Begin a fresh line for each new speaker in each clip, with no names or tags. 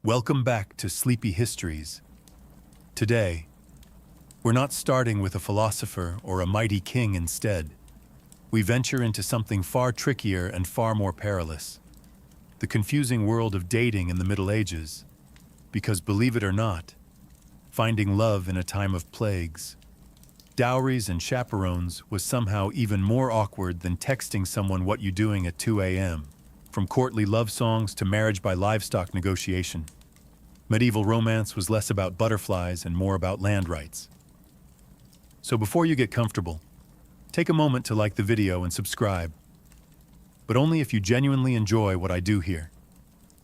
Welcome back to Sleepy Histories. Today, we're not starting with a philosopher or a mighty king instead. We venture into something far trickier and far more perilous. The confusing world of dating in the Middle Ages. Because believe it or not, finding love in a time of plagues, dowries and chaperones was somehow even more awkward than texting someone what you doing at 2 a.m. From courtly love songs to marriage by livestock negotiation, medieval romance was less about butterflies and more about land rights. So before you get comfortable, take a moment to like the video and subscribe. But only if you genuinely enjoy what I do here.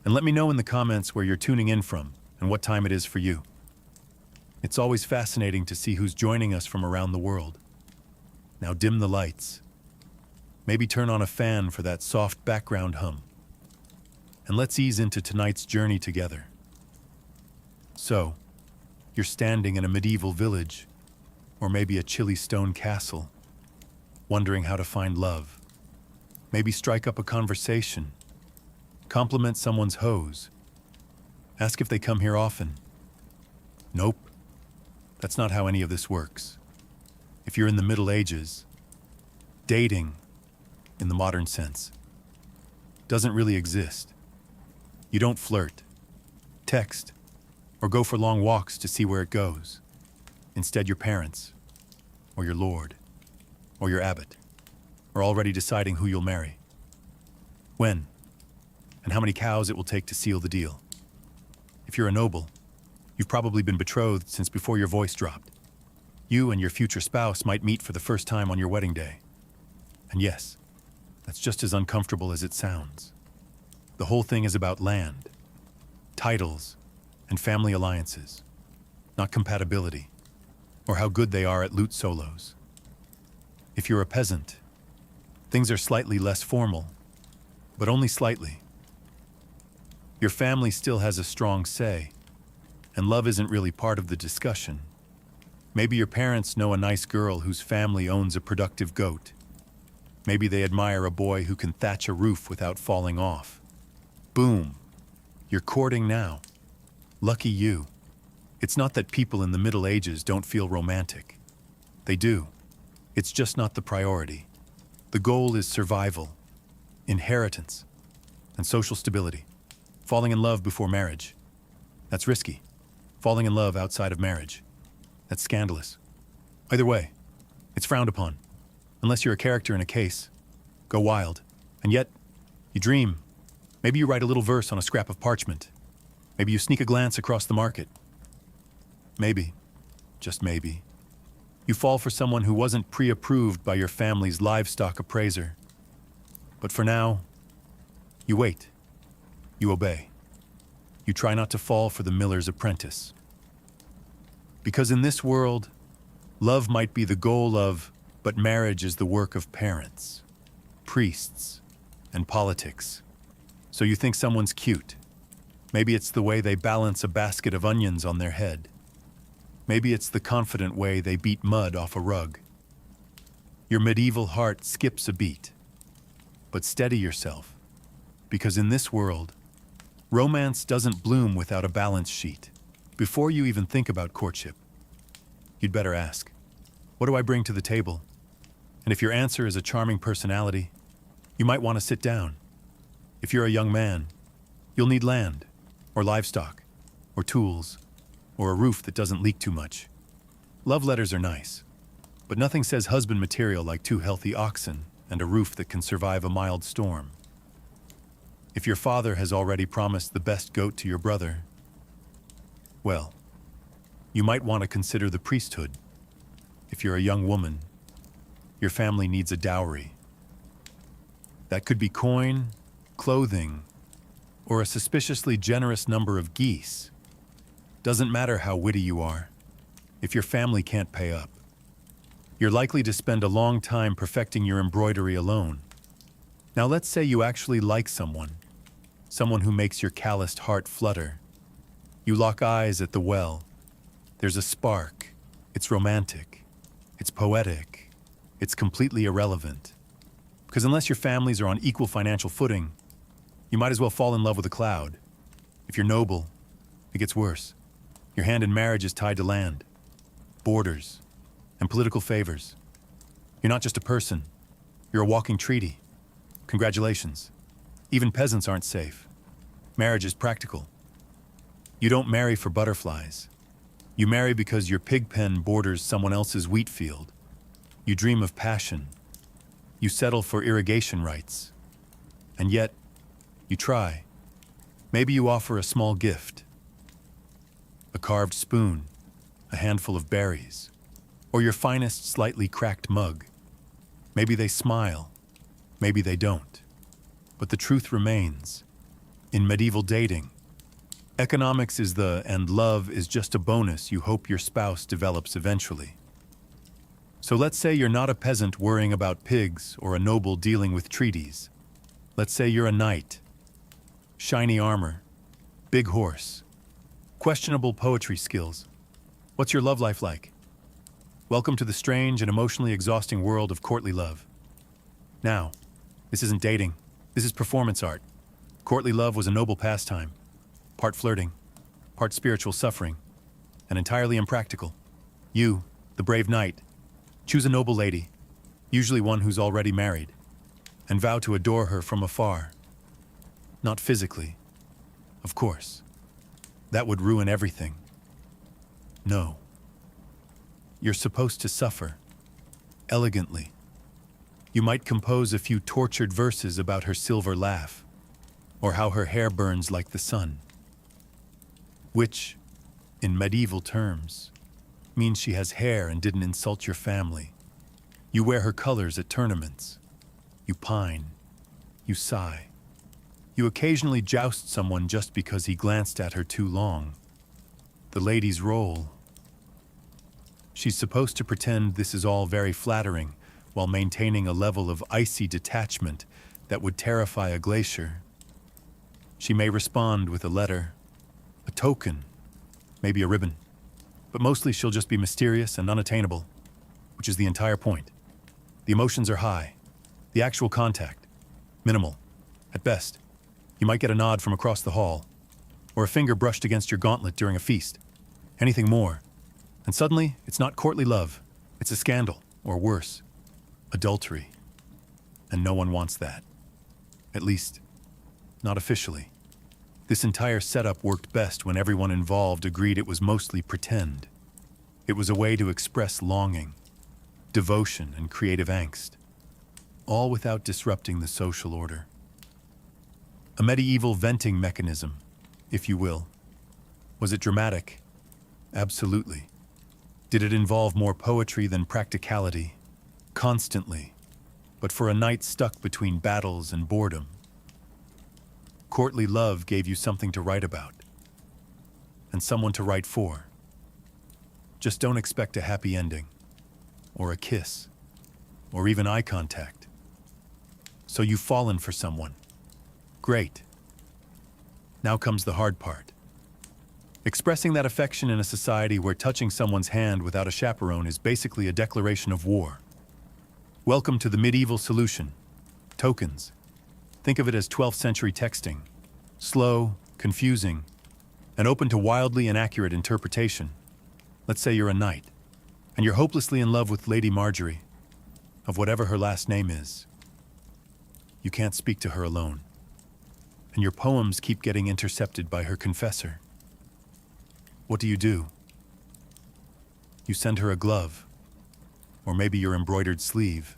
And let me know in the comments where you're tuning in from and what time it is for you. It's always fascinating to see who's joining us from around the world. Now dim the lights. Maybe turn on a fan for that soft background hum. And let's ease into tonight's journey together. So, you're standing in a medieval village, or maybe a chilly stone castle, wondering how to find love. Maybe strike up a conversation, compliment someone's hose, ask if they come here often. Nope, that's not how any of this works. If you're in the Middle Ages, dating, in the modern sense, doesn't really exist. You don't flirt, text, or go for long walks to see where it goes. Instead, your parents, or your lord, or your abbot, are already deciding who you'll marry, when, and how many cows it will take to seal the deal. If you're a noble, you've probably been betrothed since before your voice dropped. You and your future spouse might meet for the first time on your wedding day. And yes, that's just as uncomfortable as it sounds. The whole thing is about land, titles, and family alliances, not compatibility, or how good they are at lute solos. If you're a peasant, things are slightly less formal, but only slightly. Your family still has a strong say, and love isn't really part of the discussion. Maybe your parents know a nice girl whose family owns a productive goat. Maybe they admire a boy who can thatch a roof without falling off. Boom, you're courting now. Lucky you. It's not that people in the Middle Ages don't feel romantic. They do. It's just not the priority. The goal is survival, inheritance, and social stability. Falling in love before marriage, that's risky. Falling in love outside of marriage, that's scandalous. Either way, it's frowned upon. Unless you're a character in a case, go wild. And yet, you dream. Maybe you write a little verse on a scrap of parchment. Maybe you sneak a glance across the market. Maybe, just maybe, you fall for someone who wasn't pre-approved by your family's livestock appraiser. But for now, you wait. You obey. You try not to fall for the miller's apprentice. Because in this world, love might be the goal of, but marriage is the work of parents, priests, and politics. So you think someone's cute. Maybe it's the way they balance a basket of onions on their head. Maybe it's the confident way they beat mud off a rug. Your medieval heart skips a beat. But steady yourself, because in this world, romance doesn't bloom without a balance sheet. Before you even think about courtship, you'd better ask, what do I bring to the table? And if your answer is a charming personality, you might want to sit down. If you're a young man, you'll need land, or livestock, or tools, or a roof that doesn't leak too much. Love letters are nice, but nothing says husband material like 2 healthy oxen and a roof that can survive a mild storm. If your father has already promised the best goat to your brother, well, you might want to consider the priesthood. If you're a young woman, your family needs a dowry. That could be coin, clothing, or a suspiciously generous number of geese. Doesn't matter how witty you are, if your family can't pay up. You're likely to spend a long time perfecting your embroidery alone. Now let's say you actually like someone who makes your calloused heart flutter. You lock eyes at the well. There's a spark. It's romantic. It's poetic. It's completely irrelevant. Because unless your families are on equal financial footing, you might as well fall in love with a cloud. If you're noble, It gets worse. Your hand in marriage is tied to land, borders, and political favors. You're not just a person. You're a walking treaty. Congratulations. Even peasants aren't safe. Marriage is practical. You don't marry for butterflies. You marry because your pig pen borders someone else's wheat field. You dream of passion. You settle for irrigation rights. And yet, you try. Maybe you offer a small gift. A carved spoon, a handful of berries, or your finest slightly cracked mug. Maybe they smile, maybe they don't. But the truth remains. In medieval dating, economics is and love is just a bonus you hope your spouse develops eventually. So let's say you're not a peasant worrying about pigs or a noble dealing with treaties. Let's say you're a knight. Shiny armor, big horse, questionable poetry skills. What's your love life like? Welcome to the strange and emotionally exhausting world of courtly love. Now, this isn't dating. This is performance art. Courtly love was a noble pastime, part flirting, part spiritual suffering, and entirely impractical. You, the brave knight, choose a noble lady, usually one who's already married, and vow to adore her from afar. Not physically, of course. That would ruin everything. No. You're supposed to suffer, elegantly. You might compose a few tortured verses about her silver laugh, or how her hair burns like the sun. Which, in medieval terms, means she has hair and didn't insult your family. You wear her colors at tournaments. You pine. You sigh. You occasionally joust someone just because he glanced at her too long. The lady's role. She's supposed to pretend this is all very flattering while maintaining a level of icy detachment that would terrify a glacier. She may respond with a letter, a token, maybe a ribbon, but mostly she'll just be mysterious and unattainable, which is the entire point. The emotions are high, the actual contact, minimal, at best. You might get a nod from across the hall, or a finger brushed against your gauntlet during a feast. Anything more. And suddenly, it's not courtly love. It's a scandal, or worse, adultery. And no one wants that. At least, not officially. This entire setup worked best when everyone involved agreed it was mostly pretend. It was a way to express longing, devotion, and creative angst, all without disrupting the social order. A medieval venting mechanism, if you will. Was it dramatic? Absolutely. Did it involve more poetry than practicality? Constantly. But for a knight stuck between battles and boredom. Courtly love gave you something to write about. And someone to write for. Just don't expect a happy ending. Or a kiss. Or even eye contact. So you've fallen for someone. Great. Now comes the hard part. Expressing that affection in a society where touching someone's hand without a chaperone is basically a declaration of war. Welcome to the medieval solution. Tokens. Think of it as 12th century texting. Slow, confusing, and open to wildly inaccurate interpretation. Let's say you're a knight, and you're hopelessly in love with Lady Marjorie, of whatever her last name is. You can't speak to her alone. And your poems keep getting intercepted by her confessor. What do? You send her a glove, or maybe your embroidered sleeve.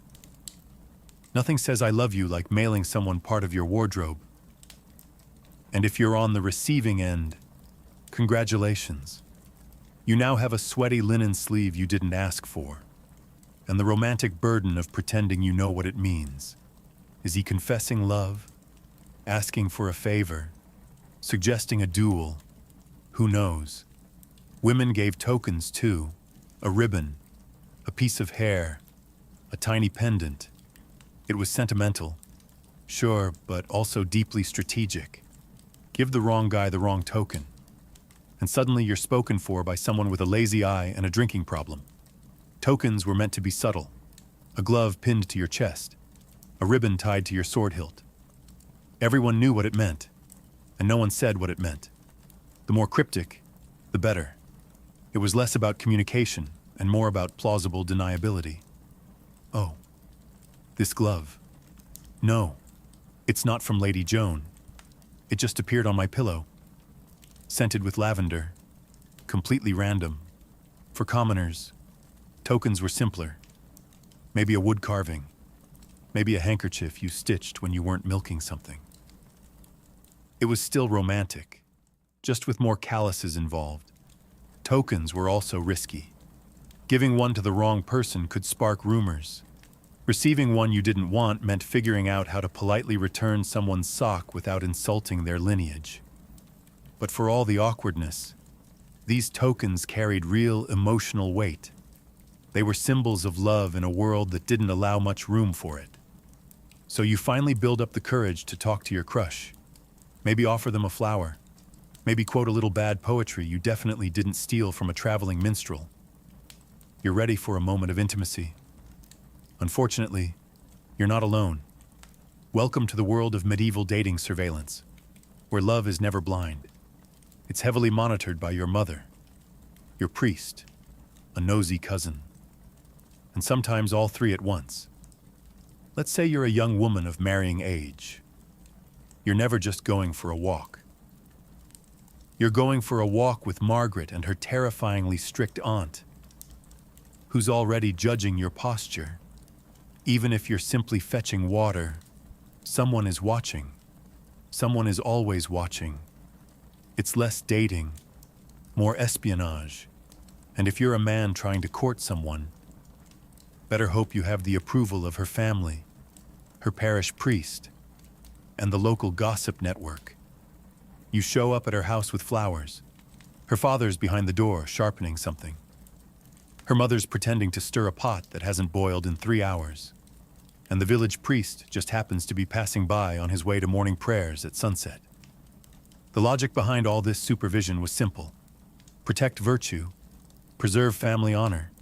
Nothing says I love you like mailing someone part of your wardrobe. And if you're on the receiving end, congratulations. You now have a sweaty linen sleeve you didn't ask for, and the romantic burden of pretending you know what it means. Is he confessing love? Asking for a favor? Suggesting a duel? Who knows? Women gave tokens too. A ribbon, a piece of hair, a tiny pendant. It was sentimental, sure, but also deeply strategic. Give the wrong guy the wrong token, and suddenly you're spoken for by someone with a lazy eye and a drinking problem. Tokens were meant to be subtle. A glove pinned to your chest, a ribbon tied to your sword hilt. Everyone knew what it meant, and no one said what it meant. The more cryptic, the better. It was less about communication and more about plausible deniability. Oh, this glove. No, it's not from Lady Joan. It just appeared on my pillow. Scented with lavender. Completely random. For commoners, tokens were simpler. Maybe a wood carving. Maybe a handkerchief you stitched when you weren't milking something. It was still romantic, just with more calluses involved. Tokens were also risky. Giving one to the wrong person could spark rumors. Receiving one you didn't want meant figuring out how to politely return someone's sock without insulting their lineage. But for all the awkwardness, these tokens carried real emotional weight. They were symbols of love in a world that didn't allow much room for it. So you finally build up the courage to talk to your crush. Maybe offer them a flower. Maybe quote a little bad poetry you definitely didn't steal from a traveling minstrel. You're ready for a moment of intimacy. Unfortunately, you're not alone. Welcome to the world of medieval dating surveillance, where love is never blind. It's heavily monitored by your mother, your priest, a nosy cousin, and sometimes all three at once. Let's say you're a young woman of marrying age. You're never just going for a walk. You're going for a walk with Margaret and her terrifyingly strict aunt, who's already judging your posture. Even if you're simply fetching water, someone is watching. Someone is always watching. It's less dating, more espionage. And if you're a man trying to court someone, better hope you have the approval of her family, her parish priest, and the local gossip network. You show up at her house with flowers. Her father's behind the door, sharpening something. Her mother's pretending to stir a pot that hasn't boiled in 3 hours. And the village priest just happens to be passing by on his way to morning prayers at sunset. The logic behind all this supervision was simple. Protect virtue, preserve family honor,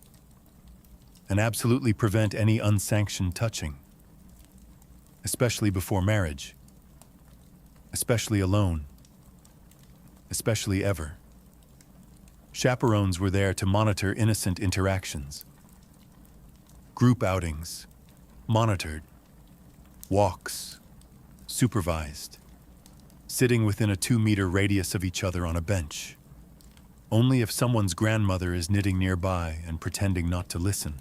and absolutely prevent any unsanctioned touching. Especially before marriage. Especially alone. Especially ever. Chaperones were there to monitor innocent interactions. Group outings, monitored. Walks, supervised. Sitting within a 2-meter radius of each other on a bench. Only if someone's grandmother is knitting nearby and pretending not to listen.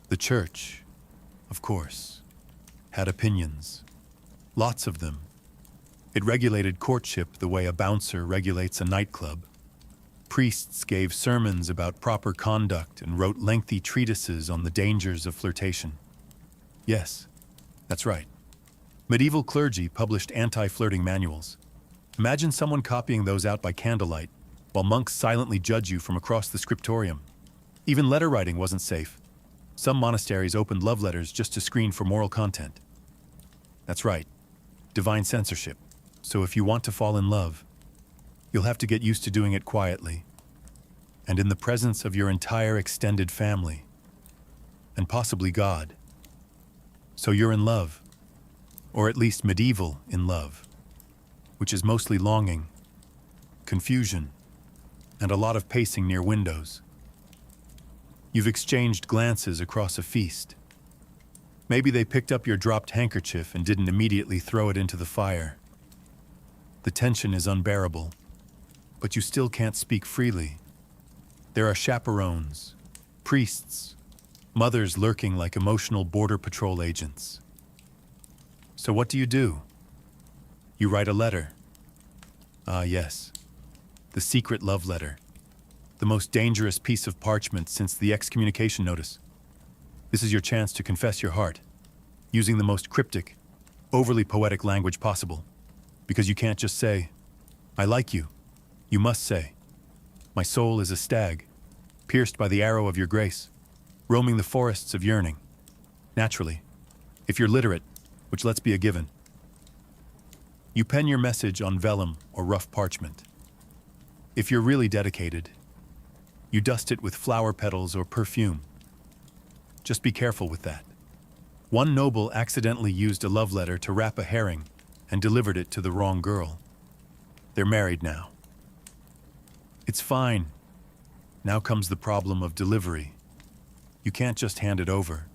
The church, of course, had opinions. Lots of them. It regulated courtship the way a bouncer regulates a nightclub. Priests gave sermons about proper conduct and wrote lengthy treatises on the dangers of flirtation. Yes, that's right. Medieval clergy published anti-flirting manuals. Imagine someone copying those out by candlelight, while monks silently judge you from across the scriptorium. Even letter writing wasn't safe. Some monasteries opened love letters just to screen for moral content. That's right, divine censorship. So if you want to fall in love, you'll have to get used to doing it quietly, and in the presence of your entire extended family, and possibly God. So you're in love, or at least medieval in love, which is mostly longing, confusion, and a lot of pacing near windows. You've exchanged glances across a feast. Maybe they picked up your dropped handkerchief and didn't immediately throw it into the fire. The tension is unbearable, but you still can't speak freely. There are chaperones, priests, mothers lurking like emotional border patrol agents. So what do? You write a letter. Ah, yes, the secret love letter, the most dangerous piece of parchment since the excommunication notice. This is your chance to confess your heart, using the most cryptic, overly poetic language possible. Because you can't just say, I like you. You must say, my soul is a stag, pierced by the arrow of your grace, roaming the forests of yearning. Naturally, if you're literate, which let's be a given, you pen your message on vellum or rough parchment. If you're really dedicated, you dust it with flower petals or perfume. Just be careful with that. One noble accidentally used a love letter to wrap a herring and delivered it to the wrong girl. They're married now. It's fine. Now comes the problem of delivery. You can't just hand it over.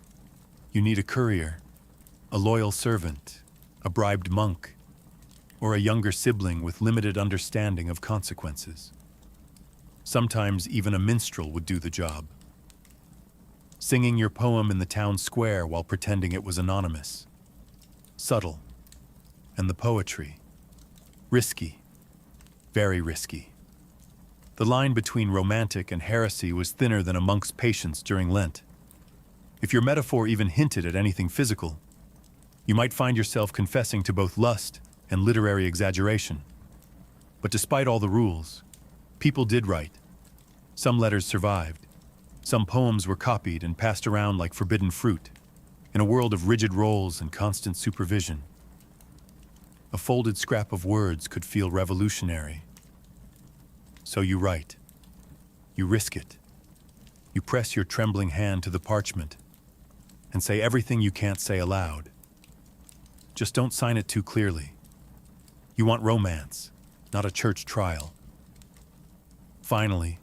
You need a courier, a loyal servant, a bribed monk, or a younger sibling with limited understanding of consequences. Sometimes even a minstrel would do the job. Singing your poem in the town square while pretending it was anonymous. Subtle. And the poetry. Risky. Very risky. The line between romantic and heresy was thinner than a monk's patience during Lent. If your metaphor even hinted at anything physical, you might find yourself confessing to both lust and literary exaggeration. But despite all the rules, people did write. Some letters survived. Some poems were copied and passed around like forbidden fruit, in a world of rigid roles and constant supervision. A folded scrap of words could feel revolutionary. So you write. You risk it. You press your trembling hand to the parchment and say everything you can't say aloud. Just don't sign it too clearly. You want romance, not a church trial. Finally,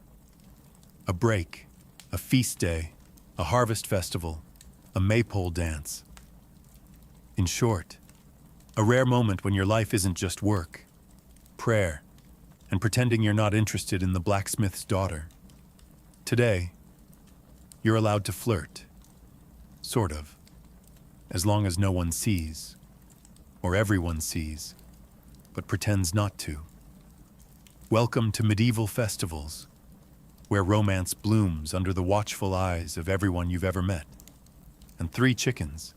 a break, a feast day, a harvest festival, a maypole dance. In short, a rare moment when your life isn't just work, prayer, and pretending you're not interested in the blacksmith's daughter. Today, you're allowed to flirt. Sort of. As long as no one sees, or everyone sees, but pretends not to. Welcome to medieval festivals, where romance blooms under the watchful eyes of everyone you've ever met. And 3 chickens.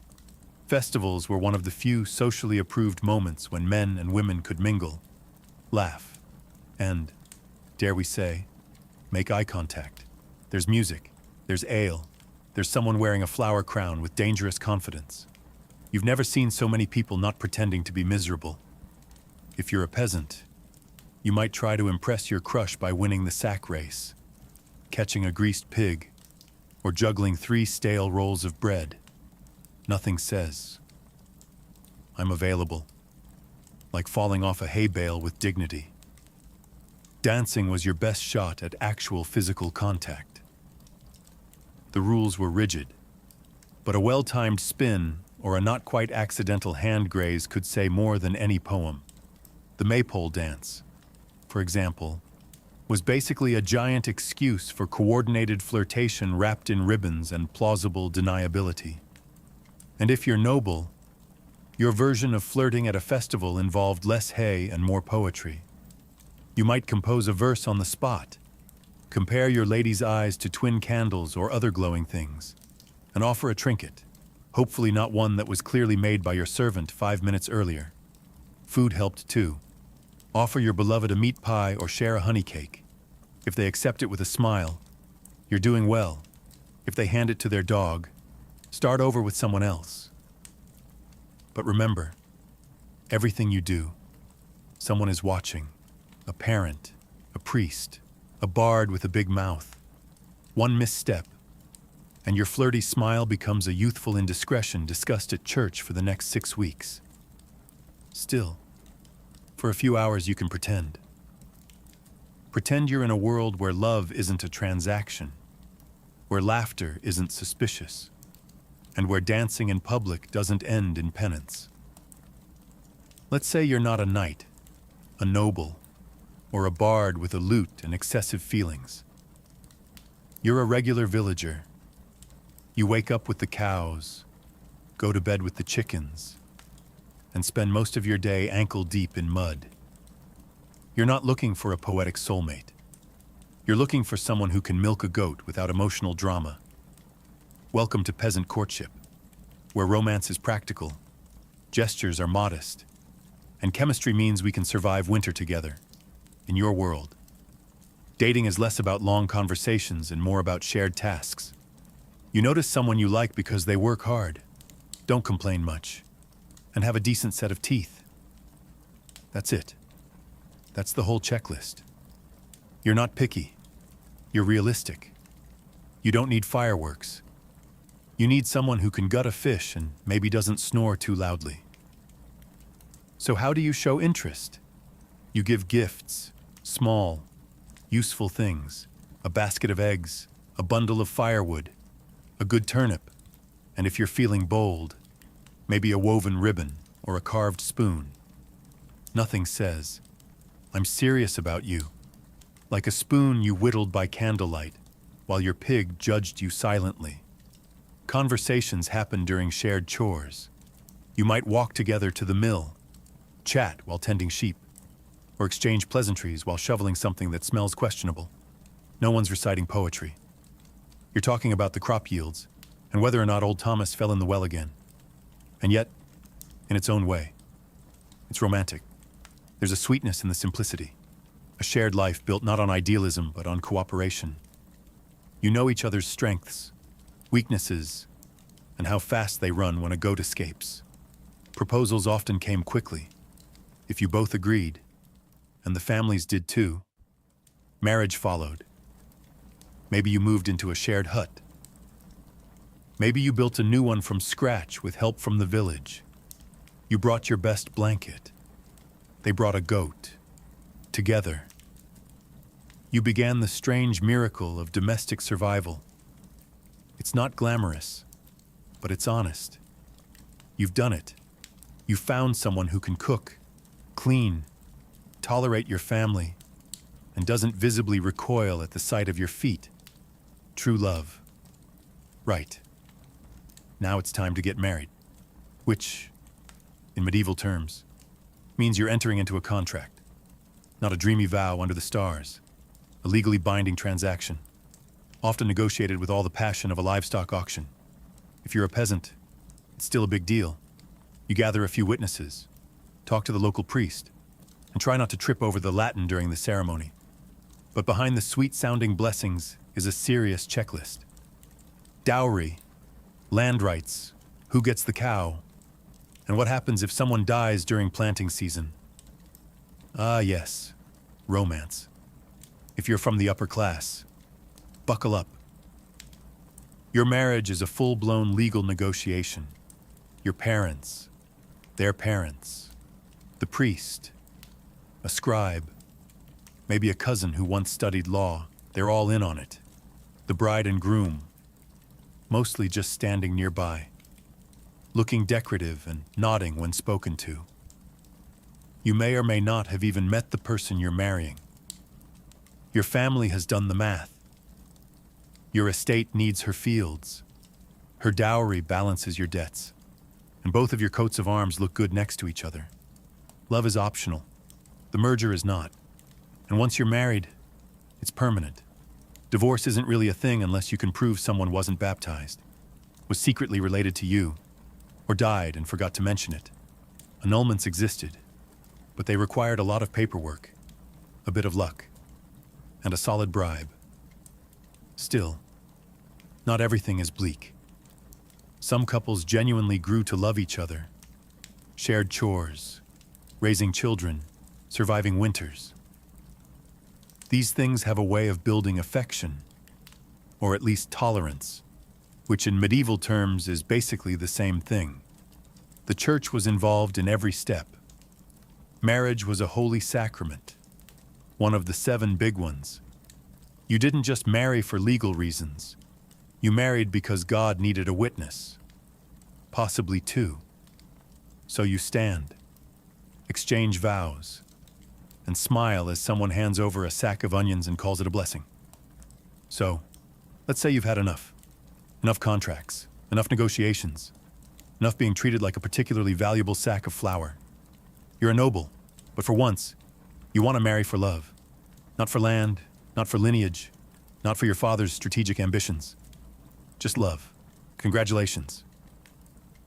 Festivals were one of the few socially approved moments when men and women could mingle, laugh, and, dare we say, make eye contact. There's music, there's ale, there's someone wearing a flower crown with dangerous confidence. You've never seen so many people not pretending to be miserable. If you're a peasant, you might try to impress your crush by winning the sack race, catching a greased pig, or juggling 3 stale rolls of bread. Nothing says, I'm available, like falling off a hay bale with dignity. Dancing was your best shot at actual physical contact. The rules were rigid, but a well-timed spin or a not-quite accidental hand graze could say more than any poem. The maypole dance, for example, was basically a giant excuse for coordinated flirtation wrapped in ribbons and plausible deniability. And if you're noble, your version of flirting at a festival involved less hay and more poetry. You might compose a verse on the spot, compare your lady's eyes to twin candles or other glowing things, and offer a trinket, hopefully not one that was clearly made by your servant 5 minutes earlier. Food helped too. Offer your beloved a meat pie or share a honey cake. If they accept it with a smile, you're doing well. If they hand it to their dog, start over with someone else. But remember, everything you do, someone is watching. A parent, a priest, a bard with a big mouth. One misstep, and your flirty smile becomes a youthful indiscretion discussed at church for the next 6 weeks. Still, for a few hours you can pretend. Pretend you're in a world where love isn't a transaction, where laughter isn't suspicious, and where dancing in public doesn't end in penance. Let's say you're not a knight, a noble, or a bard with a lute and excessive feelings. You're a regular villager. You wake up with the cows, go to bed with the chickens, and spend most of your day ankle-deep in mud. You're not looking for a poetic soulmate. You're looking for someone who can milk a goat without emotional drama. Welcome to peasant courtship, where romance is practical, gestures are modest, and chemistry means we can survive winter together. In your world, dating is less about long conversations and more about shared tasks. You notice someone you like because they work hard, don't complain much, and have a decent set of teeth. That's it. That's the whole checklist. You're not picky. You're realistic. You don't need fireworks. You need someone who can gut a fish and maybe doesn't snore too loudly. So how do you show interest? You give gifts, small, useful things, a basket of eggs, a bundle of firewood, a good turnip, and if you're feeling bold, maybe a woven ribbon or a carved spoon. Nothing says, "I'm serious about you," like a spoon you whittled by candlelight while your pig judged you silently. Conversations happen during shared chores. You might walk together to the mill, chat while tending sheep, or exchange pleasantries while shoveling something that smells questionable. No one's reciting poetry. You're talking about the crop yields and whether or not old Thomas fell in the well again. And yet, in its own way, it's romantic. There's a sweetness in the simplicity, a shared life built not on idealism but on cooperation. You know each other's strengths, weaknesses, and how fast they run when a goat escapes. Proposals often came quickly, if you both agreed, and the families did too. Marriage followed. Maybe you moved into a shared hut. Maybe you built a new one from scratch with help from the village. You brought your best blanket. They brought a goat. Together. You began the strange miracle of domestic survival. It's not glamorous, but it's honest. You've done it. You found someone who can cook, clean, tolerate your family, and doesn't visibly recoil at the sight of your feet. True love. Right. Now it's time to get married, which, in medieval terms, means you're entering into a contract, not a dreamy vow under the stars, a legally binding transaction, often negotiated with all the passion of a livestock auction. If you're a peasant, it's still a big deal. You gather a few witnesses, talk to the local priest, and try not to trip over the Latin during the ceremony. But behind the sweet-sounding blessings is a serious checklist. Dowry, land rights, who gets the cow, and what happens if someone dies during planting season. Ah, yes, romance. If you're from the upper class, buckle up. Your marriage is a full-blown legal negotiation. Your parents, their parents, the priest, a scribe, maybe a cousin who once studied law, they're all in on it. The bride and groom, mostly just standing nearby, looking decorative and nodding when spoken to. You may or may not have even met the person you're marrying. Your family has done the math. Your estate needs her fields. Her dowry balances your debts. And both of your coats of arms look good next to each other. Love is optional. The merger is not. And once you're married, it's permanent. Divorce isn't really a thing unless you can prove someone wasn't baptized, was secretly related to you, or died and forgot to mention it. Annulments existed, but they required a lot of paperwork, a bit of luck, and a solid bribe. Still, not everything is bleak. Some couples genuinely grew to love each other, shared chores, raising children, surviving winters. These things have a way of building affection, or at least tolerance, which in medieval terms is basically the same thing. The church was involved in every step. Marriage was a holy sacrament, one of the 7 big ones. You didn't just marry for legal reasons. You married because God needed a witness, possibly 2. So you stand, exchange vows, and smile as someone hands over a sack of onions and calls it a blessing. So, let's say you've had enough. Enough contracts, enough negotiations, enough being treated like a particularly valuable sack of flour. You're a noble, but for once, you want to marry for love. Not for land, not for lineage, not for your father's strategic ambitions. Just love. Congratulations.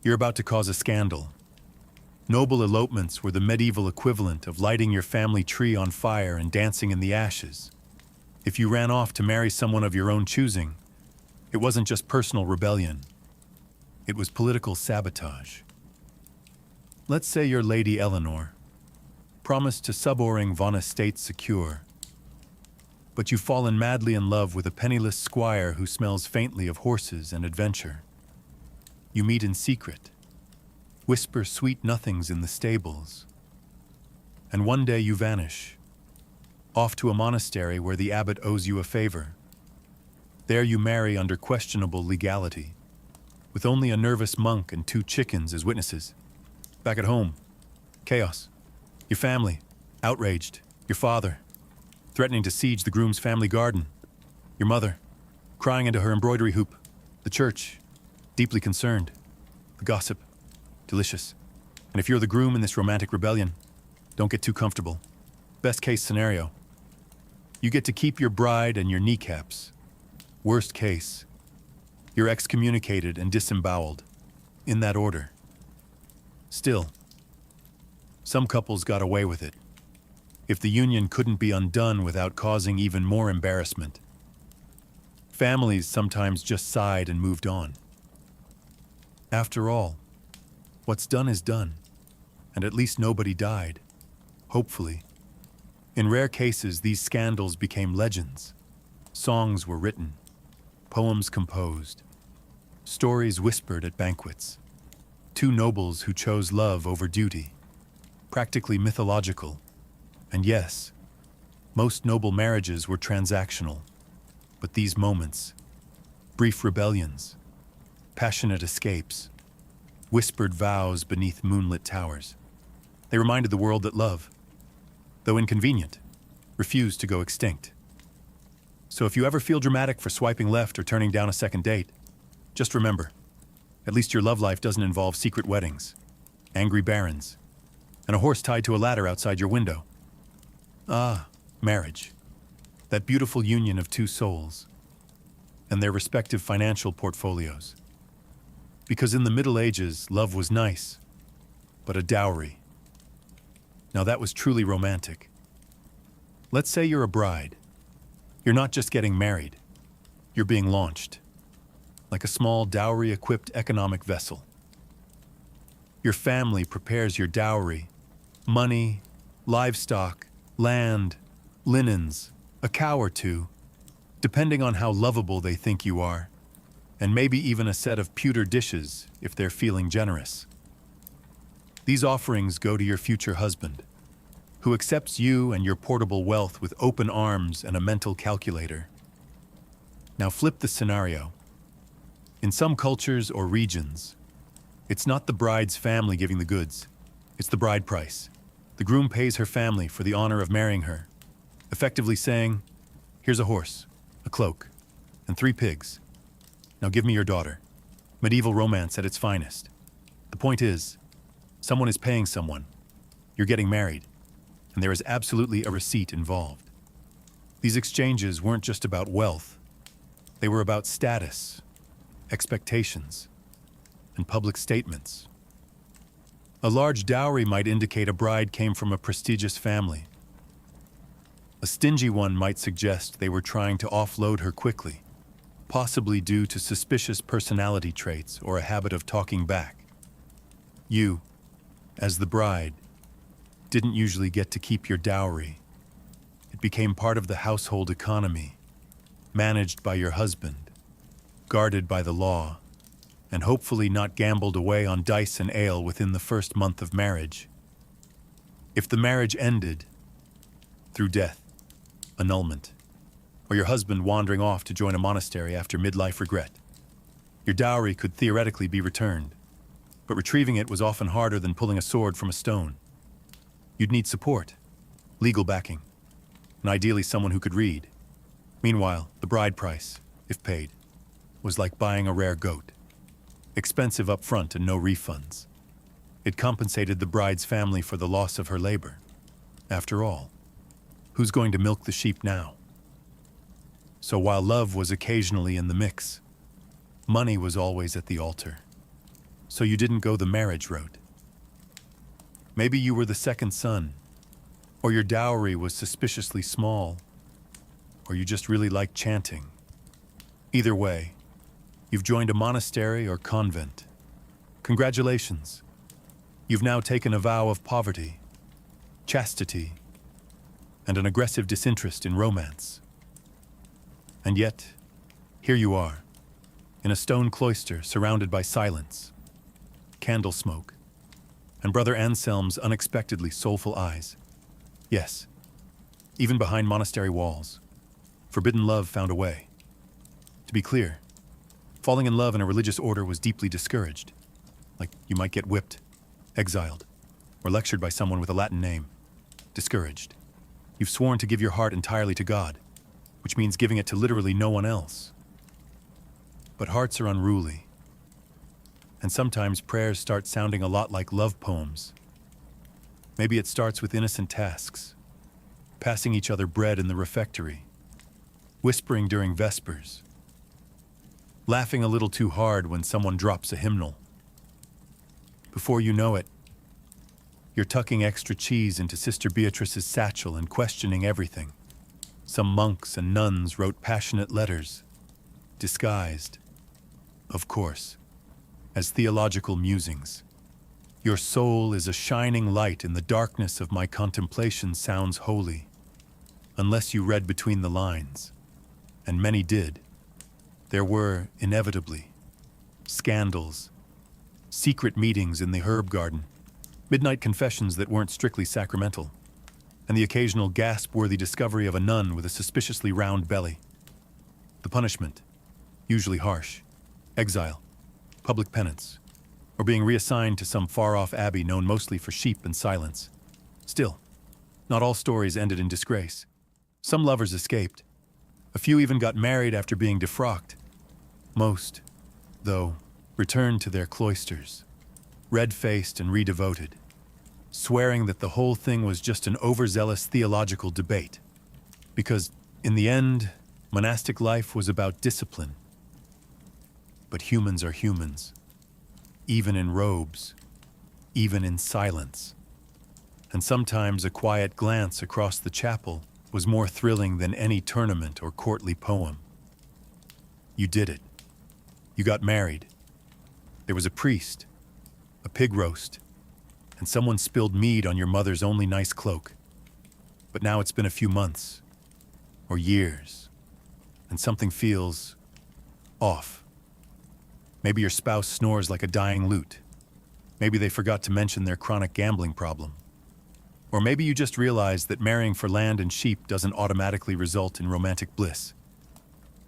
You're about to cause a scandal. Noble elopements were the medieval equivalent of lighting your family tree on fire and dancing in the ashes. If you ran off to marry someone of your own choosing, it wasn't just personal rebellion. It was political sabotage. Let's say you're Lady Eleanor, promised to suboring von estate secure. But you've fallen madly in love with a penniless squire who smells faintly of horses and adventure. You meet in secret, whisper sweet nothings in the stables, and one day you vanish. off to a monastery where the abbot owes you a favor. There you marry under questionable legality, with only a nervous monk and 2 chickens as witnesses. Back at home, chaos. Your family, outraged. Your father, threatening to siege the groom's family garden. Your mother, crying into her embroidery hoop. The church, deeply concerned. The gossip, delicious. And if you're the groom in this romantic rebellion, don't get too comfortable. Best case scenario, you get to keep your bride and your kneecaps. Worst case, you're excommunicated and disemboweled. In that order. Still, some couples got away with it. If the union couldn't be undone without causing even more embarrassment. Families sometimes just sighed and moved on. After all, what's done is done, and at least nobody died. Hopefully. In rare cases, these scandals became legends. Songs were written, poems composed, stories whispered at banquets. 2 nobles who chose love over duty, practically mythological. And yes, most noble marriages were transactional. But these moments, brief rebellions, passionate escapes, whispered vows beneath moonlit towers, they reminded the world that love, though inconvenient, refused to go extinct. So if you ever feel dramatic for swiping left or turning down a second date, just remember, at least your love life doesn't involve secret weddings, angry barons, and a horse tied to a ladder outside your window. Ah, marriage. That beautiful union of 2 souls, and their respective financial portfolios. Because in the Middle Ages, love was nice, but a dowry. Now that was truly romantic. Let's say you're a bride. You're not just getting married, you're being launched, like a small dowry-equipped economic vessel. Your family prepares your dowry, money, livestock, land, linens, a cow or 2, depending on how lovable they think you are, and maybe even a set of pewter dishes if they're feeling generous. These offerings go to your future husband, who accepts you and your portable wealth with open arms and a mental calculator. Now flip the scenario. In some cultures or regions, it's not the bride's family giving the goods, it's the bride price. The groom pays her family for the honor of marrying her, effectively saying, here's a horse, a cloak, and 3 pigs. Now give me your daughter. Medieval romance at its finest. The point is, someone is paying someone. You're getting married, and there is absolutely a receipt involved. These exchanges weren't just about wealth. They were about status, expectations, and public statements. A large dowry might indicate a bride came from a prestigious family. A stingy one might suggest they were trying to offload her quickly, possibly due to suspicious personality traits or a habit of talking back. You, as the bride, didn't usually get to keep your dowry. It became part of the household economy, managed by your husband, guarded by the law, and hopefully not gambled away on dice and ale within the first month of marriage. If the marriage ended through death, annulment, or your husband wandering off to join a monastery after midlife regret, your dowry could theoretically be returned, but retrieving it was often harder than pulling a sword from a stone. You'd need support, legal backing, and ideally someone who could read. Meanwhile, the bride price, if paid, was like buying a rare goat. Expensive up front and no refunds. It compensated the bride's family for the loss of her labor. After all, who's going to milk the sheep now? So while love was occasionally in the mix, money was always at the altar. So you didn't go the marriage route. Maybe you were the second son, or your dowry was suspiciously small, or you just really liked chanting. Either way, you've joined a monastery or convent. Congratulations. You've now taken a vow of poverty, chastity, and an aggressive disinterest in romance. And yet, here you are, in a stone cloister surrounded by silence, candle smoke, and Brother Anselm's unexpectedly soulful eyes. Yes, even behind monastery walls. Forbidden love found a way. To be clear, falling in love in a religious order was deeply discouraged. Like, you might get whipped, exiled, or lectured by someone with a Latin name. Discouraged. You've sworn to give your heart entirely to God, which means giving it to literally no one else. But hearts are unruly, and sometimes prayers start sounding a lot like love poems. Maybe it starts with innocent tasks, passing each other bread in the refectory, whispering during vespers, laughing a little too hard when someone drops a hymnal. Before you know it, you're tucking extra cheese into Sister Beatrice's satchel and questioning everything. Some monks and nuns wrote passionate letters, disguised, of course, as theological musings. Your soul is a shining light in the darkness of my contemplation sounds holy, unless you read between the lines, and many did. There were, inevitably, scandals, secret meetings in the herb garden, midnight confessions that weren't strictly sacramental, and the occasional gasp-worthy discovery of a nun with a suspiciously round belly. The punishment, usually harsh, exile, public penance, or being reassigned to some far-off abbey known mostly for sheep and silence. Still, not all stories ended in disgrace. Some lovers escaped. A few even got married after being defrocked. Most, though, returned to their cloisters, red-faced and redevoted, swearing that the whole thing was just an overzealous theological debate. Because, in the end, monastic life was about discipline. But humans are humans, even in robes, even in silence. And sometimes a quiet glance across the chapel was more thrilling than any tournament or courtly poem. You did it. You got married. There was a priest, a pig roast, and someone spilled mead on your mother's only nice cloak. But now it's been a few months, or years, and something feels off. Maybe your spouse snores like a dying lute. Maybe they forgot to mention their chronic gambling problem. Or maybe you just realized that marrying for land and sheep doesn't automatically result in romantic bliss.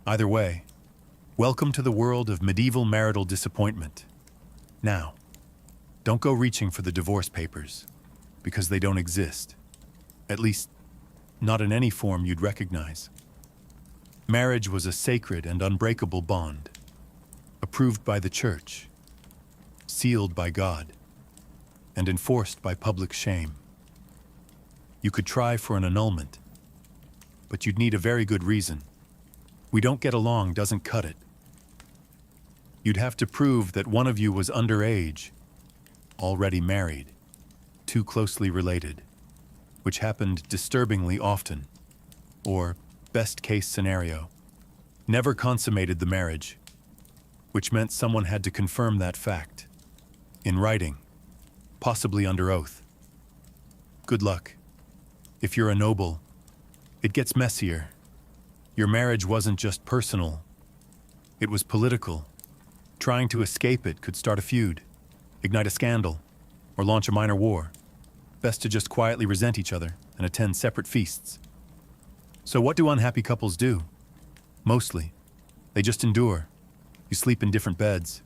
Either way, welcome to the world of medieval marital disappointment. Now, don't go reaching for the divorce papers, because they don't exist. At least, not in any form you'd recognize. Marriage was a sacred and unbreakable bond, approved by the church, sealed by God, and enforced by public shame. You could try for an annulment, but you'd need a very good reason. We don't get along doesn't cut it. You'd have to prove that one of you was underage, already married, too closely related, which happened disturbingly often, or, best case scenario, never consummated the marriage, which meant someone had to confirm that fact, in writing, possibly under oath. Good luck. If you're a noble, it gets messier. Your marriage wasn't just personal, it was political. Trying to escape it could start a feud, ignite a scandal, or launch a minor war. Best to just quietly resent each other and attend separate feasts. So what do unhappy couples do? Mostly, they just endure. You sleep in different beds.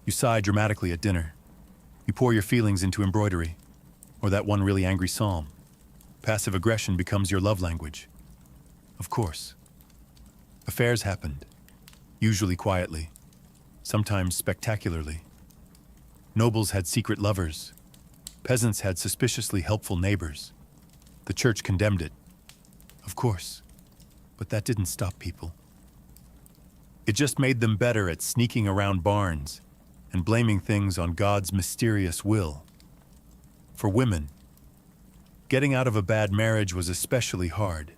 You sigh dramatically at dinner. You pour your feelings into embroidery, or that one really angry psalm. Passive aggression becomes your love language. Of course. Affairs happened, usually quietly, sometimes spectacularly. Nobles had secret lovers. Peasants had suspiciously helpful neighbors. The church condemned it, of course, but that didn't stop people. It just made them better at sneaking around barns and blaming things on God's mysterious will. For women, getting out of a bad marriage was especially hard.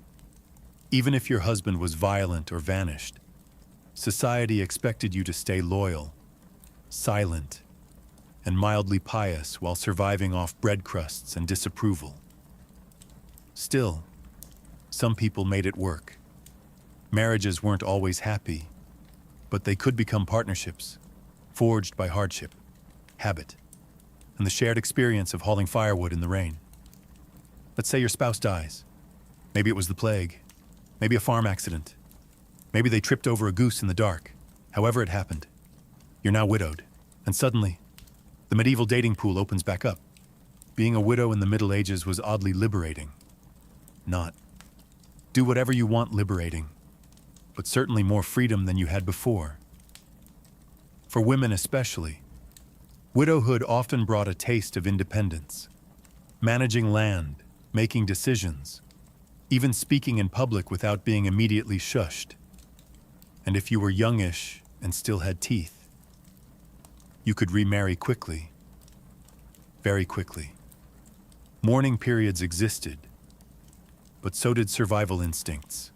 Even if your husband was violent or vanished, society expected you to stay loyal, silent, and mildly pious while surviving off bread crusts and disapproval. Still, some people made it work. Marriages weren't always happy, but they could become partnerships, forged by hardship, habit, and the shared experience of hauling firewood in the rain. Let's say your spouse dies. Maybe it was the plague. Maybe a farm accident. Maybe they tripped over a goose in the dark. However it happened, you're now widowed. And suddenly, the medieval dating pool opens back up. Being a widow in the Middle Ages was oddly liberating. Not. Do whatever you want liberating, but certainly more freedom than you had before. For women especially, widowhood often brought a taste of independence. Managing land, making decisions, even speaking in public without being immediately shushed. And if you were youngish and still had teeth, you could remarry quickly. Very quickly. Mourning periods existed, but so did survival instincts.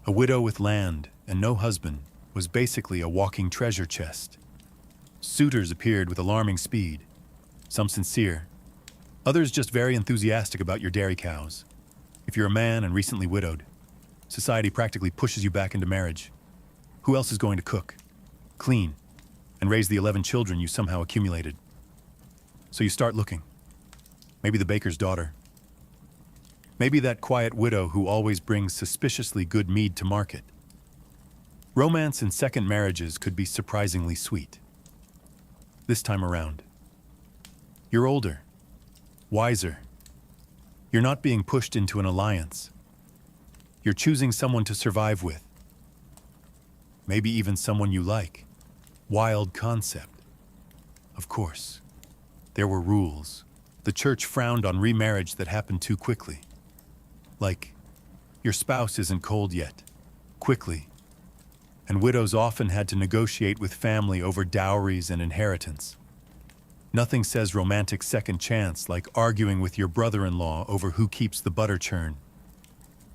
A widow with land and no husband was basically a walking treasure chest. Suitors appeared with alarming speed, some sincere, others just very enthusiastic about your dairy cows. If you're a man and recently widowed, society practically pushes you back into marriage. Who else is going to cook, clean, and raise the 11 children you somehow accumulated? So you start looking. Maybe the baker's daughter. Maybe that quiet widow who always brings suspiciously good mead to market. Romance in second marriages could be surprisingly sweet. This time around, you're older, wiser. You're not being pushed into an alliance. You're choosing someone to survive with. Maybe even someone you like. Wild concept. Of course, there were rules. The church frowned on remarriage that happened too quickly. Like, your spouse isn't cold yet. Quickly. And widows often had to negotiate with family over dowries and inheritance. Nothing says romantic second chance like arguing with your brother-in-law over who keeps the butter churn.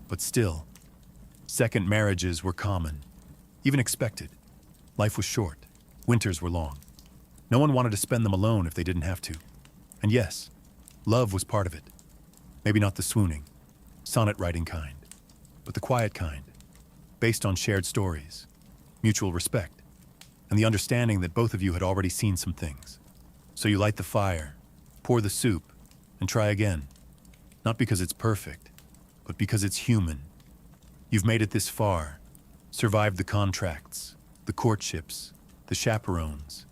But still, second marriages were common, even expected. Life was short. Winters were long. No one wanted to spend them alone if they didn't have to. And yes, love was part of it. Maybe not the swooning, sonnet-writing kind, but the quiet kind, based on shared stories, mutual respect, and the understanding that both of you had already seen some things. So you light the fire, pour the soup, and try again. Not because it's perfect, but because it's human. You've made it this far, survived the contracts, the courtships, the chaperones,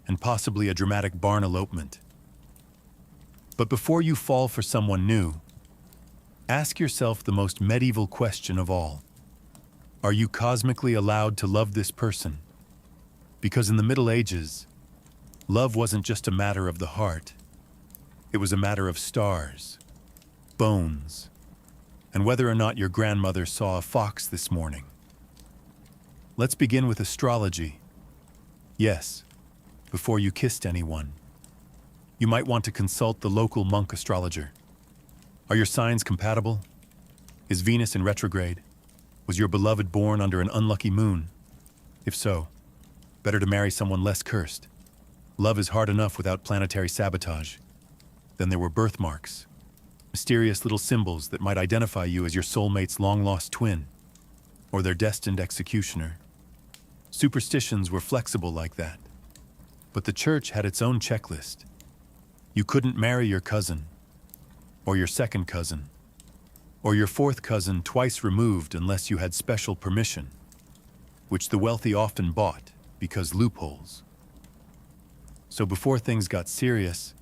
and possibly a dramatic barn elopement. But before you fall for someone new, ask yourself the most medieval question of all. Are you cosmically allowed to love this person? Because in the Middle Ages, love wasn't just a matter of the heart. It was a matter of stars, bones, and whether or not your grandmother saw a fox this morning. Let's begin with astrology. Yes, before you kissed anyone, you might want to consult the local monk astrologer. Are your signs compatible? Is Venus in retrograde? Was your beloved born under an unlucky moon? If so, better to marry someone less cursed. Love is hard enough without planetary sabotage. Then there were birthmarks, mysterious little symbols that might identify you as your soulmate's long-lost twin, or their destined executioner. Superstitions were flexible like that. But the church had its own checklist. You couldn't marry your cousin, or your second cousin, or your fourth cousin twice removed unless you had special permission, which the wealthy often bought because loopholes. So before things got serious,